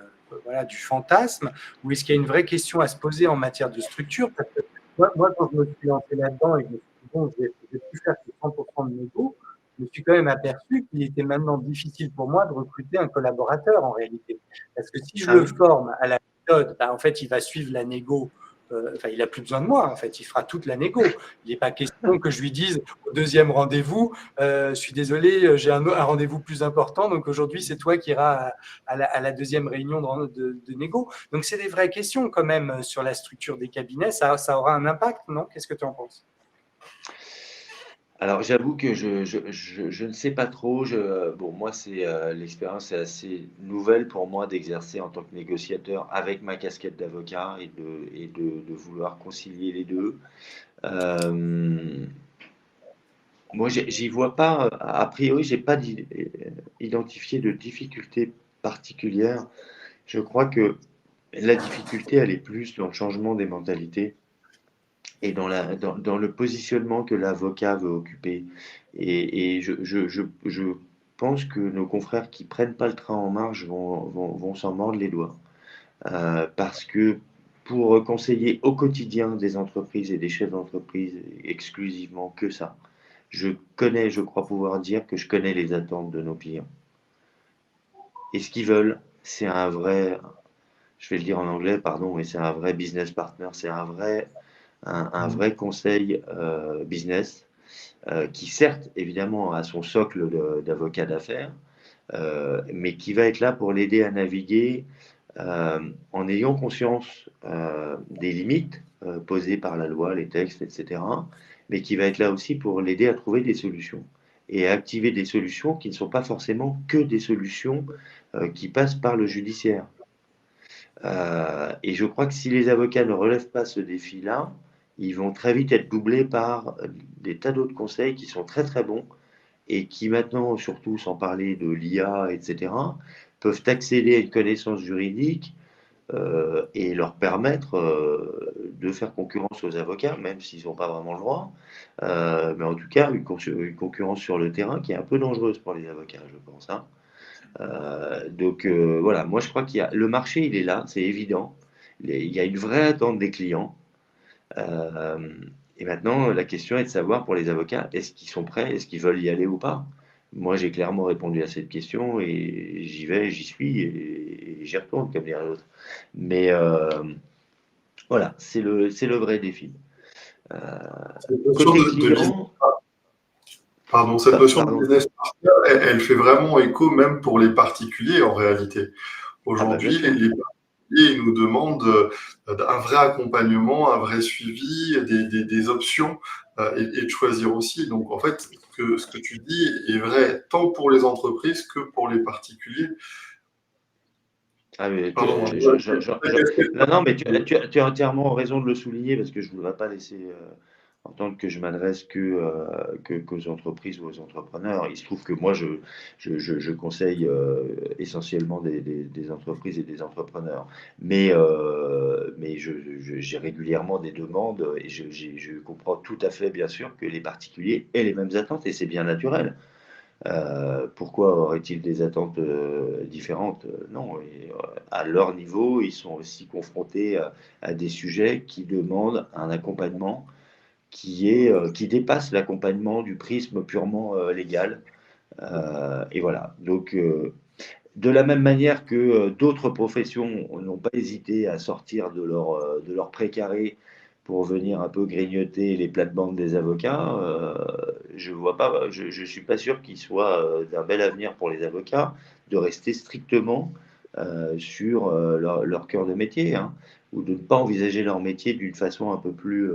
voilà, du fantasme, ou est-ce qu'il y a une vraie question à se poser en matière de structure? Parce que moi, quand je me suis lancé là-dedans et que je me suis dit, bon, je vais plus faire que 100% de négo, je me suis quand même aperçu qu'il était maintenant difficile pour moi de recruter un collaborateur en réalité. Parce que si je le forme à la méthode, en fait, il va suivre la négo. Il n'a plus besoin de moi, en fait, il fera toute la négo. Il n'est pas question que je lui dise au deuxième rendez-vous, je suis désolé, j'ai un rendez-vous plus important, donc aujourd'hui, c'est toi qui iras à la deuxième réunion de négo. Donc, c'est des vraies questions quand même sur la structure des cabinets. Ça aura un impact, non? Qu'est-ce que tu en penses? Alors, j'avoue que je ne sais pas trop. Bon, moi, l'expérience est assez nouvelle pour moi d'exercer en tant que négociateur avec ma casquette d'avocat et de vouloir concilier les deux. Moi, j'y vois pas, a priori, j'ai pas identifié de difficulté particulière. Je crois que la difficulté, elle est plus dans le changement des mentalités et dans le positionnement que l'avocat veut occuper. Et je pense que nos confrères qui prennent pas le train en marche vont s'en mordre les doigts. Parce que pour conseiller au quotidien des entreprises et des chefs d'entreprise exclusivement que ça, je crois pouvoir dire que je connais les attentes de nos clients. Et ce qu'ils veulent, c'est un vrai, je vais le dire en anglais, pardon, mais c'est un vrai business partner, c'est un vrai conseil business qui certes, évidemment, a son socle d'avocat d'affaires, mais qui va être là pour l'aider à naviguer en ayant conscience des limites posées par la loi, les textes, etc., mais qui va être là aussi pour l'aider à trouver des solutions et à activer des solutions qui ne sont pas forcément que des solutions qui passent par le judiciaire. Et je crois que si les avocats ne relèvent pas ce défi-là, ils vont très vite être doublés par des tas d'autres conseils qui sont très très bons et qui maintenant, surtout sans parler de l'IA, etc., peuvent accéder à une connaissance juridique et leur permettre de faire concurrence aux avocats, même s'ils n'ont pas vraiment le droit. Mais en tout cas, une concurrence sur le terrain qui est un peu dangereuse pour les avocats, je pense. Hein. Donc voilà, moi je crois qu'il y a le marché, il est là, c'est évident. Il y a une vraie attente des clients. Euh, et maintenant, la question est de savoir pour les avocats, est-ce qu'ils sont prêts, est-ce qu'ils veulent y aller ou pas? Moi, j'ai clairement répondu à cette question et j'y vais, j'y suis et j'y retourne, comme dirait l'autre. Mais voilà, c'est le vrai défi. Euh, Cette notion côté de business, client, pardon, cette notion de pardon. business partner, elle fait vraiment écho même pour les particuliers en réalité. Ah bah bien Aujourd'hui, sûr. les particuliers nous demandent un vrai accompagnement, un vrai suivi, des options et de choisir aussi. Donc, en fait, ce que tu dis est vrai tant pour les entreprises que pour les particuliers. Ah, mais Pardon. non, non, mais tu as entièrement raison de le souligner parce que je ne voudrais pas laisser entendre que je m'adresse qu'aux entreprises ou aux entrepreneurs. Il se trouve que moi, je conseille essentiellement des entreprises et des entrepreneurs. Mais j'ai régulièrement des demandes et je comprends tout à fait, bien sûr, que les particuliers aient les mêmes attentes et c'est bien naturel. Pourquoi aurait-il des attentes différentes? Non, et, à leur niveau, ils sont aussi confrontés à des sujets qui demandent un accompagnement qui dépasse l'accompagnement du prisme purement légal. Et voilà. Donc, de la même manière que d'autres professions n'ont pas hésité à sortir de leur précaré pour venir un peu grignoter les plates-bandes des avocats, je vois pas, je suis pas sûr qu'il soit d'un bel avenir pour les avocats de rester strictement sur leur cœur de métier, hein, ou de ne pas envisager leur métier d'une façon un peu plus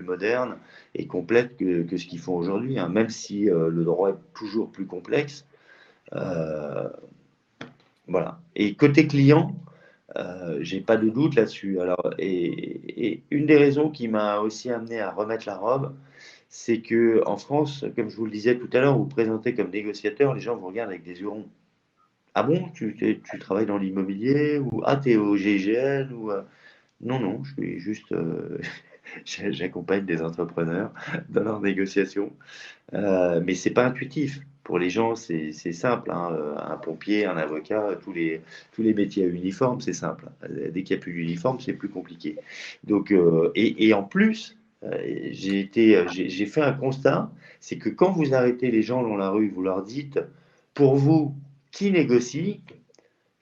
moderne et complète que ce qu'ils font aujourd'hui, hein, même si le droit est toujours plus complexe. Euh, voilà. Et côté client, j'ai pas de doute là-dessus. Alors, et une des raisons qui m'a aussi amené à remettre la robe, c'est que en France, comme je vous le disais tout à l'heure, vous vous présentez comme négociateur, les gens vous regardent avec des yeux ronds. Ah bon, tu travailles dans l'immobilier ou ah t'es au GIGN ou non non, je suis juste j'accompagne des entrepreneurs dans leurs négociations. Mais c'est pas intuitif. Pour les gens, c'est simple. Hein. Un pompier, un avocat, tous les métiers à uniforme, c'est simple. Dès qu'il n'y a plus d'uniforme, c'est plus compliqué. Donc, et en plus, j'ai fait un constat, c'est que quand vous arrêtez les gens dans la rue, vous leur dites, pour vous, qui négocie?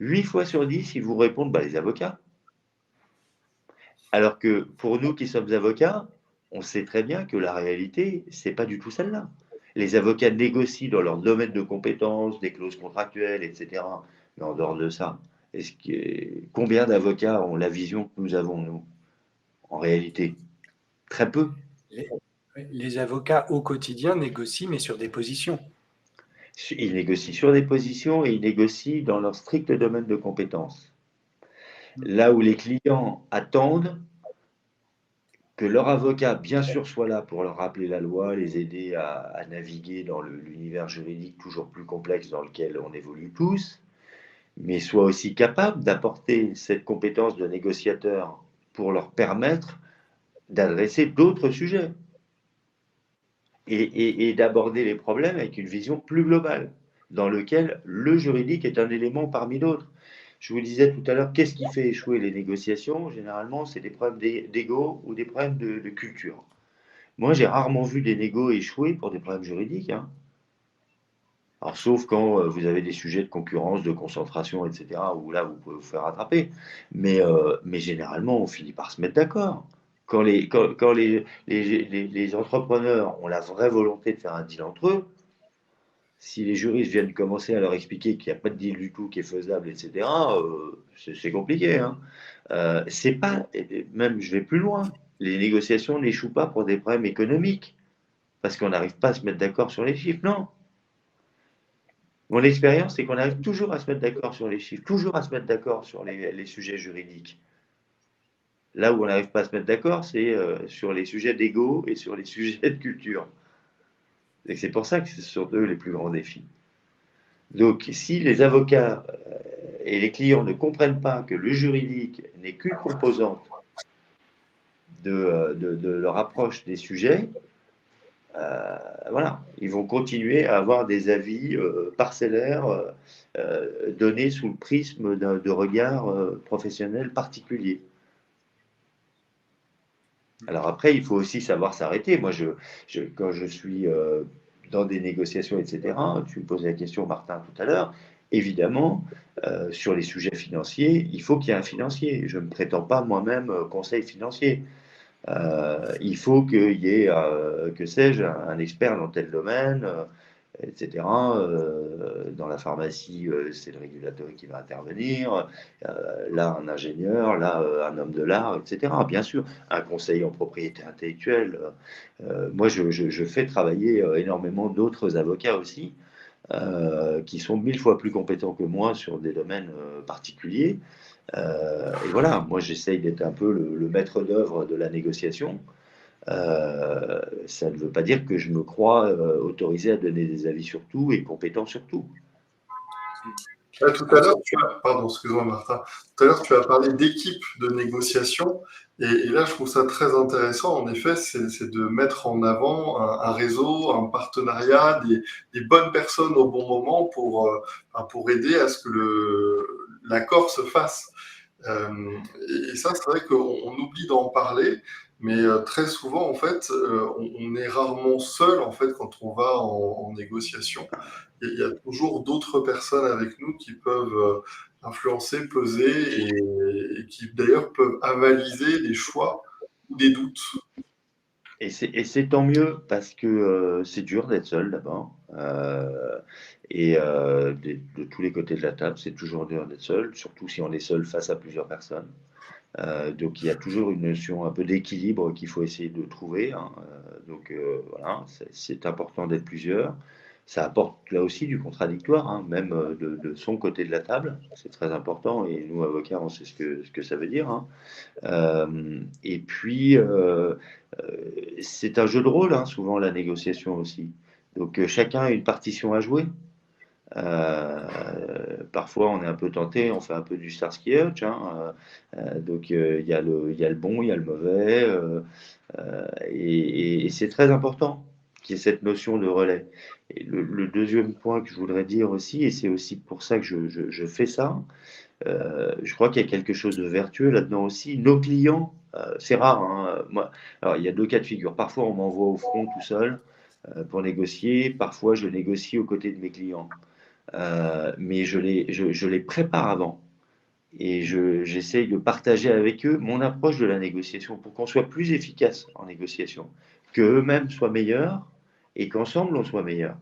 8 fois sur 10, ils vous répondent, bah, les avocats. Alors que pour nous qui sommes avocats, on sait très bien que la réalité, c'est pas du tout celle-là. Les avocats négocient dans leur domaine de compétences, des clauses contractuelles, etc. Mais en dehors de ça, combien d'avocats ont la vision que nous avons, nous, en réalité? Très peu. Les avocats au quotidien négocient, mais sur des positions. Ils négocient sur des positions et ils négocient dans leur strict domaine de compétences. Là où les clients attendent que leur avocat, bien sûr, soit là pour leur rappeler la loi, les aider à naviguer dans l'univers juridique toujours plus complexe dans lequel on évolue tous, mais soit aussi capable d'apporter cette compétence de négociateur pour leur permettre d'adresser d'autres sujets et d'aborder les problèmes avec une vision plus globale, dans lequel le juridique est un élément parmi d'autres. Je vous disais tout à l'heure, qu'est-ce qui fait échouer les négociations? Généralement, c'est des problèmes d'ego ou des problèmes de culture. Moi, j'ai rarement vu des négos échouer pour des problèmes juridiques, hein. Alors, sauf quand vous avez des sujets de concurrence, de concentration, etc., où là, vous pouvez vous faire rattraper. Mais généralement, on finit par se mettre d'accord. Quand les entrepreneurs ont la vraie volonté de faire un deal entre eux, si les juristes viennent commencer à leur expliquer qu'il n'y a pas de deal du tout qui est faisable, etc., c'est compliqué, hein. C'est pas, même je vais plus loin, les négociations n'échouent pas pour des problèmes économiques, parce qu'on n'arrive pas à se mettre d'accord sur les chiffres, non. Mon expérience, c'est qu'on arrive toujours à se mettre d'accord sur les chiffres, toujours à se mettre d'accord sur les sujets juridiques. Là où on n'arrive pas à se mettre d'accord, c'est sur les sujets d'ego et sur les sujets de culture. Et c'est pour ça que ce sont eux les plus grands défis. Donc, si les avocats et les clients ne comprennent pas que le juridique n'est qu'une composante de leur approche des sujets, voilà, ils vont continuer à avoir des avis parcellaires donnés sous le prisme de regard professionnel particulier. Alors après, il faut aussi savoir s'arrêter. Moi, quand je suis dans des négociations, etc., tu me posais la question, Martin, tout à l'heure, évidemment, sur les sujets financiers, il faut qu'il y ait un financier. Je ne prétends pas moi-même conseil financier. Il faut qu'il y ait, que sais-je, un expert dans tel domaine, etc. Dans la pharmacie, c'est le régulateur qui va intervenir. Là, un ingénieur, là, un homme de l'art, etc. Bien sûr, un conseiller en propriété intellectuelle. Moi, je fais travailler énormément d'autres avocats aussi, qui sont 1000 fois plus compétents que moi sur des domaines particuliers. Et voilà, moi j'essaye d'être un peu le maître d'œuvre de la négociation. Ça ne veut pas dire que je me crois autorisé à donner des avis sur tout et compétent sur tout. Tout à l'heure, pardon, excuse-moi Martin, tout à l'heure tu as parlé d'équipe de négociation et là je trouve ça très intéressant en effet, c'est de mettre en avant un réseau, un partenariat, des bonnes personnes au bon moment pour aider à ce que l'accord se fasse. Et ça c'est vrai qu'on oublie d'en parler, mais très souvent en fait on est rarement seul en fait quand on va en négociation. Il y a toujours d'autres personnes avec nous qui peuvent influencer, peser et qui d'ailleurs peuvent avaliser des choix ou des doutes. Et c'est tant mieux parce que c'est dur d'être seul d'abord. De tous les côtés de la table, c'est toujours dur d'être seul, surtout si on est seul face à plusieurs personnes. Donc il y a toujours une notion un peu d'équilibre qu'il faut essayer de trouver, hein. Voilà, c'est important d'être plusieurs. Ça apporte là aussi du contradictoire, hein, même de son côté de la table. C'est très important et nous, avocats, on sait ce que ça veut dire, hein. Et puis, c'est un jeu de rôle, hein, souvent la négociation aussi. Donc chacun a une partition à jouer. Parfois, on est un peu tenté, on fait un peu du Starsky et Hutch, hein. Donc, il y a le bon, il y a le mauvais, et c'est très important qu'il y ait cette notion de relais. Et le deuxième point que je voudrais dire aussi, et c'est aussi pour ça que je fais ça, je crois qu'il y a quelque chose de vertueux là-dedans aussi. Nos clients, c'est rare, hein, moi, alors il y a deux cas de figure. Parfois, on m'envoie au front tout seul pour négocier. Parfois, je négocie aux côtés de mes clients. Mais je les prépare avant et j'essaye de partager avec eux mon approche de la négociation pour qu'on soit plus efficace en négociation, qu'eux-mêmes soient meilleurs et qu'ensemble on soit meilleurs.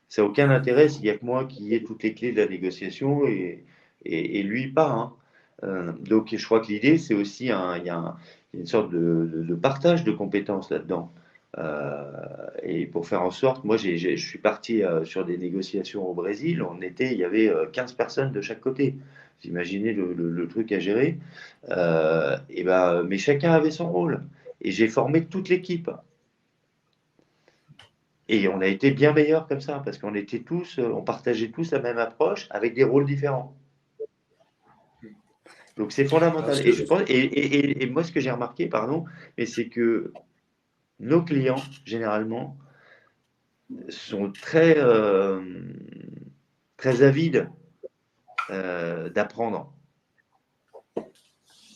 Ça n'a aucun intérêt s'il n'y a que moi qui ai toutes les clés de la négociation et lui pas, hein. Donc je crois que l'idée c'est aussi il y a une sorte de partage de compétences là-dedans. Et pour faire en sorte, moi je suis parti sur des négociations au Brésil, il y avait 15 personnes de chaque côté. Vous imaginez le truc à gérer. Mais chacun avait son rôle. et j'ai formé toute l'équipe. Et on a été bien meilleurs comme ça, parce qu'on était tous, on partageait tous la même approche avec des rôles différents. Donc c'est fondamental. Et je pense, et moi ce que j'ai remarqué, pardon, mais c'est que nos clients généralement sont très avides d'apprendre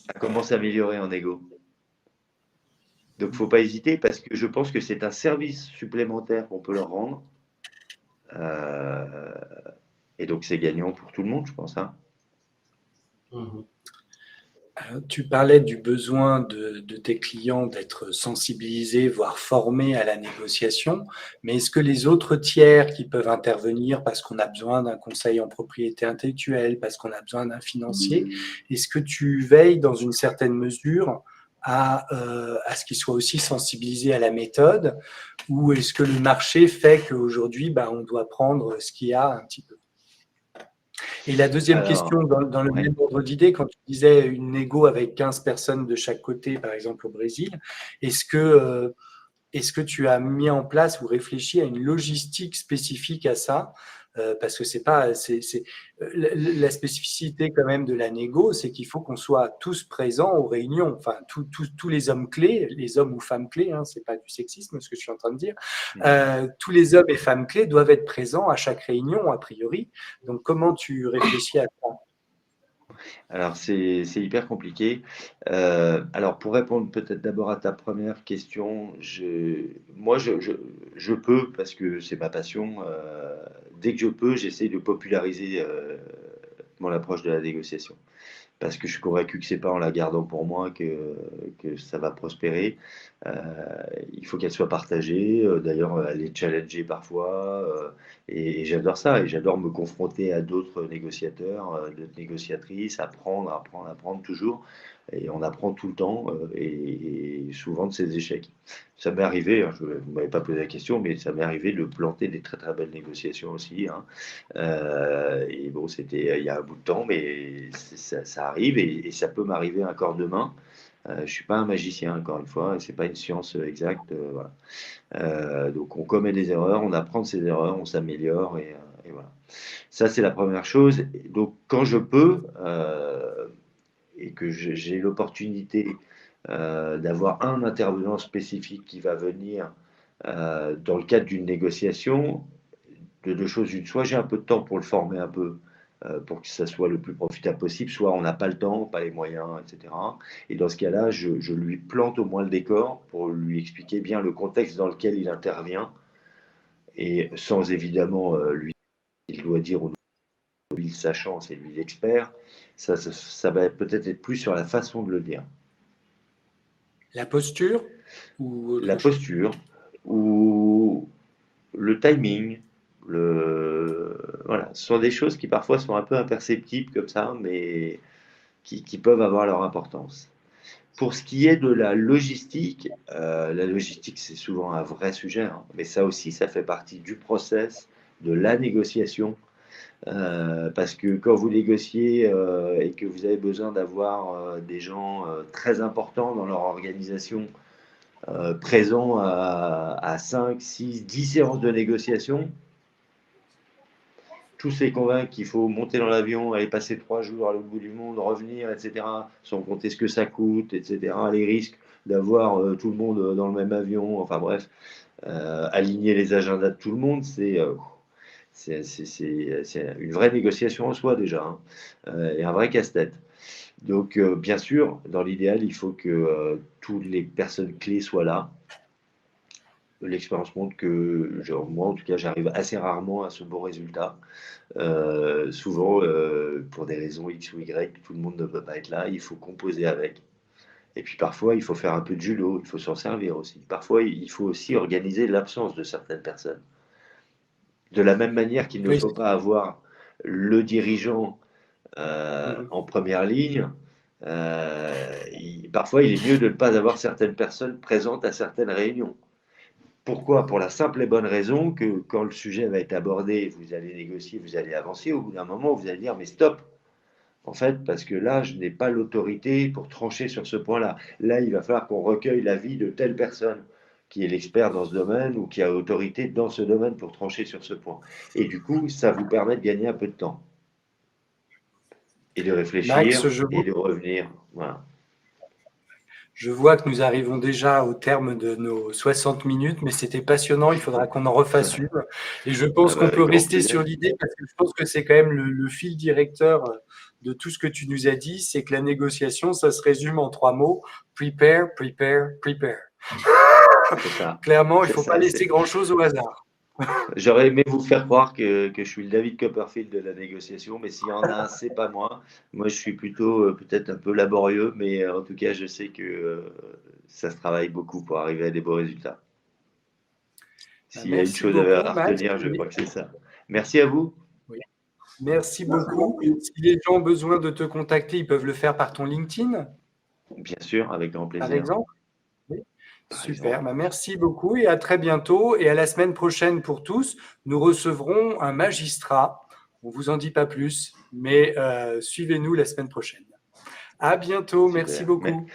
à comment s'améliorer en égo. Donc il ne faut pas hésiter parce que je pense que c'est un service supplémentaire qu'on peut leur rendre. Et donc c'est gagnant pour tout le monde, je pense. Hein. Tu parlais du besoin de tes clients d'être sensibilisés, voire formés à la négociation, mais est-ce que les autres tiers qui peuvent intervenir parce qu'on a besoin d'un conseil en propriété intellectuelle, parce qu'on a besoin d'un financier, est-ce que tu veilles dans une certaine mesure à ce qu'ils soient aussi sensibilisés à la méthode, ou est-ce que le marché fait qu'aujourd'hui, on doit prendre ce qu'il y a un petit peu? Et la deuxième question, dans le même ordre d'idée, quand tu disais une négo avec 15 personnes de chaque côté, par exemple au Brésil, est-ce que tu as mis en place ou réfléchi à une logistique spécifique à ça? Parce que la spécificité quand même de la négo, c'est qu'il faut qu'on soit tous présents aux réunions. Enfin, tous les hommes clés, les hommes ou femmes clés, hein, c'est pas du sexisme ce que je suis en train de dire. Tous les hommes et femmes clés doivent être présents à chaque réunion a priori. Donc, comment tu réfléchis à ça? Alors, c'est hyper compliqué. Alors, pour répondre peut-être d'abord à ta première question, moi, je peux, parce que c'est ma passion, dès que je peux, j'essaie de populariser mon approche de la négociation. Parce que je suis convaincu que c'est pas en la gardant pour moi que ça va prospérer. Il faut qu'elle soit partagée. D'ailleurs, elle est challengée parfois. Et j'adore ça. Et j'adore me confronter à d'autres négociateurs, d'autres négociatrices, apprendre toujours. Et on apprend tout le temps et souvent de ses échecs. Ça m'est arrivé, hein, vous ne m'avez pas posé la question, mais ça m'est arrivé de planter des très très belles négociations aussi. Hein. Et bon, c'était il y a un bout de temps, mais ça arrive et ça peut m'arriver encore demain. Je ne suis pas un magicien, encore une fois, et ce n'est pas une science exacte. Voilà. Donc on commet des erreurs, on apprend de ses erreurs, on s'améliore et voilà. Ça, c'est la première chose. Donc quand je peux et que j'ai l'opportunité d'avoir un intervenant spécifique qui va venir dans le cadre d'une négociation, de deux choses une. Soit j'ai un peu de temps pour le former un peu, pour que ça soit le plus profitable possible, soit on n'a pas le temps, pas les moyens, etc. Et dans ce cas-là, je lui plante au moins le décor pour lui expliquer bien le contexte dans lequel il intervient, et sans évidemment lui, il doit dire au lui sachant, c'est lui l'expert, ça va peut-être être plus sur la façon de le dire. La posture ou la posture ou le timing, voilà, ce sont des choses qui parfois sont un peu imperceptibles comme ça, mais qui peuvent avoir leur importance. Pour ce qui est de la logistique c'est souvent un vrai sujet, hein, mais ça aussi, ça fait partie du process de la négociation. Parce que quand vous négociez et que vous avez besoin d'avoir des gens très importants dans leur organisation, présents à 5, 6, 10 séances de négociation, tous les convaincre qu'il faut monter dans l'avion, aller passer 3 jours à l'autre bout du monde, revenir, etc., sans compter ce que ça coûte, etc., les risques d'avoir tout le monde dans le même avion, enfin bref, aligner les agendas de tout le monde, c'est une vraie négociation en soi déjà, hein, et un vrai casse-tête. Donc, bien sûr, dans l'idéal, il faut que toutes les personnes clés soient là. L'expérience montre que, genre, moi en tout cas, j'arrive assez rarement à ce beau résultat. Souvent, pour des raisons X ou Y, tout le monde ne peut pas être là, il faut composer avec. Et puis parfois, il faut faire un peu de judo, il faut s'en servir aussi. Parfois, il faut aussi organiser l'absence de certaines personnes. De la même manière qu'il ne faut pas avoir le dirigeant en première ligne, parfois, il est mieux de ne pas avoir certaines personnes présentes à certaines réunions. Pourquoi? Pour la simple et bonne raison que quand le sujet va être abordé, vous allez négocier, vous allez avancer, au bout d'un moment, vous allez dire, mais stop, en fait, parce que là, je n'ai pas l'autorité pour trancher sur ce point-là. Là, il va falloir qu'on recueille l'avis de telle personne qui est l'expert dans ce domaine ou qui a autorité dans ce domaine pour trancher sur ce point. Et du coup, ça vous permet de gagner un peu de temps et de Max, réfléchir et de revenir. Voilà. je vois que nous arrivons déjà au terme de nos 60 minutes, mais c'était passionnant, il faudra qu'on en refasse une. Et je pense qu'on peut Avec grand rester plaisir. sur l'idée, parce que je pense que c'est quand même le fil directeur de tout ce que tu nous as dit, c'est que la négociation, ça se résume en 3 mots: prepare, prepare, prepare. C'est ça. Clairement, il ne C'est faut ça, pas laisser grand-chose au hasard. J'aurais aimé vous faire croire que je suis le David Copperfield de la négociation, mais s'il y en a un, c'est pas moi. Moi, je suis plutôt peut-être un peu laborieux, mais en tout cas, je sais que ça se travaille beaucoup pour arriver à des beaux résultats. S'il y a une Merci chose beaucoup, à Max. retenir, je crois que c'est ça. Merci à vous. Oui. Merci beaucoup. Si les gens ont besoin de te contacter, ils peuvent le faire par ton LinkedIn, Bien sûr, avec grand par plaisir. exemple. Oui. Par Super. exemple. Merci beaucoup et à très bientôt. Et à la semaine prochaine pour tous, nous recevrons un magistrat. On ne vous en dit pas plus, mais suivez-nous la semaine prochaine. À bientôt. Merci Super. beaucoup.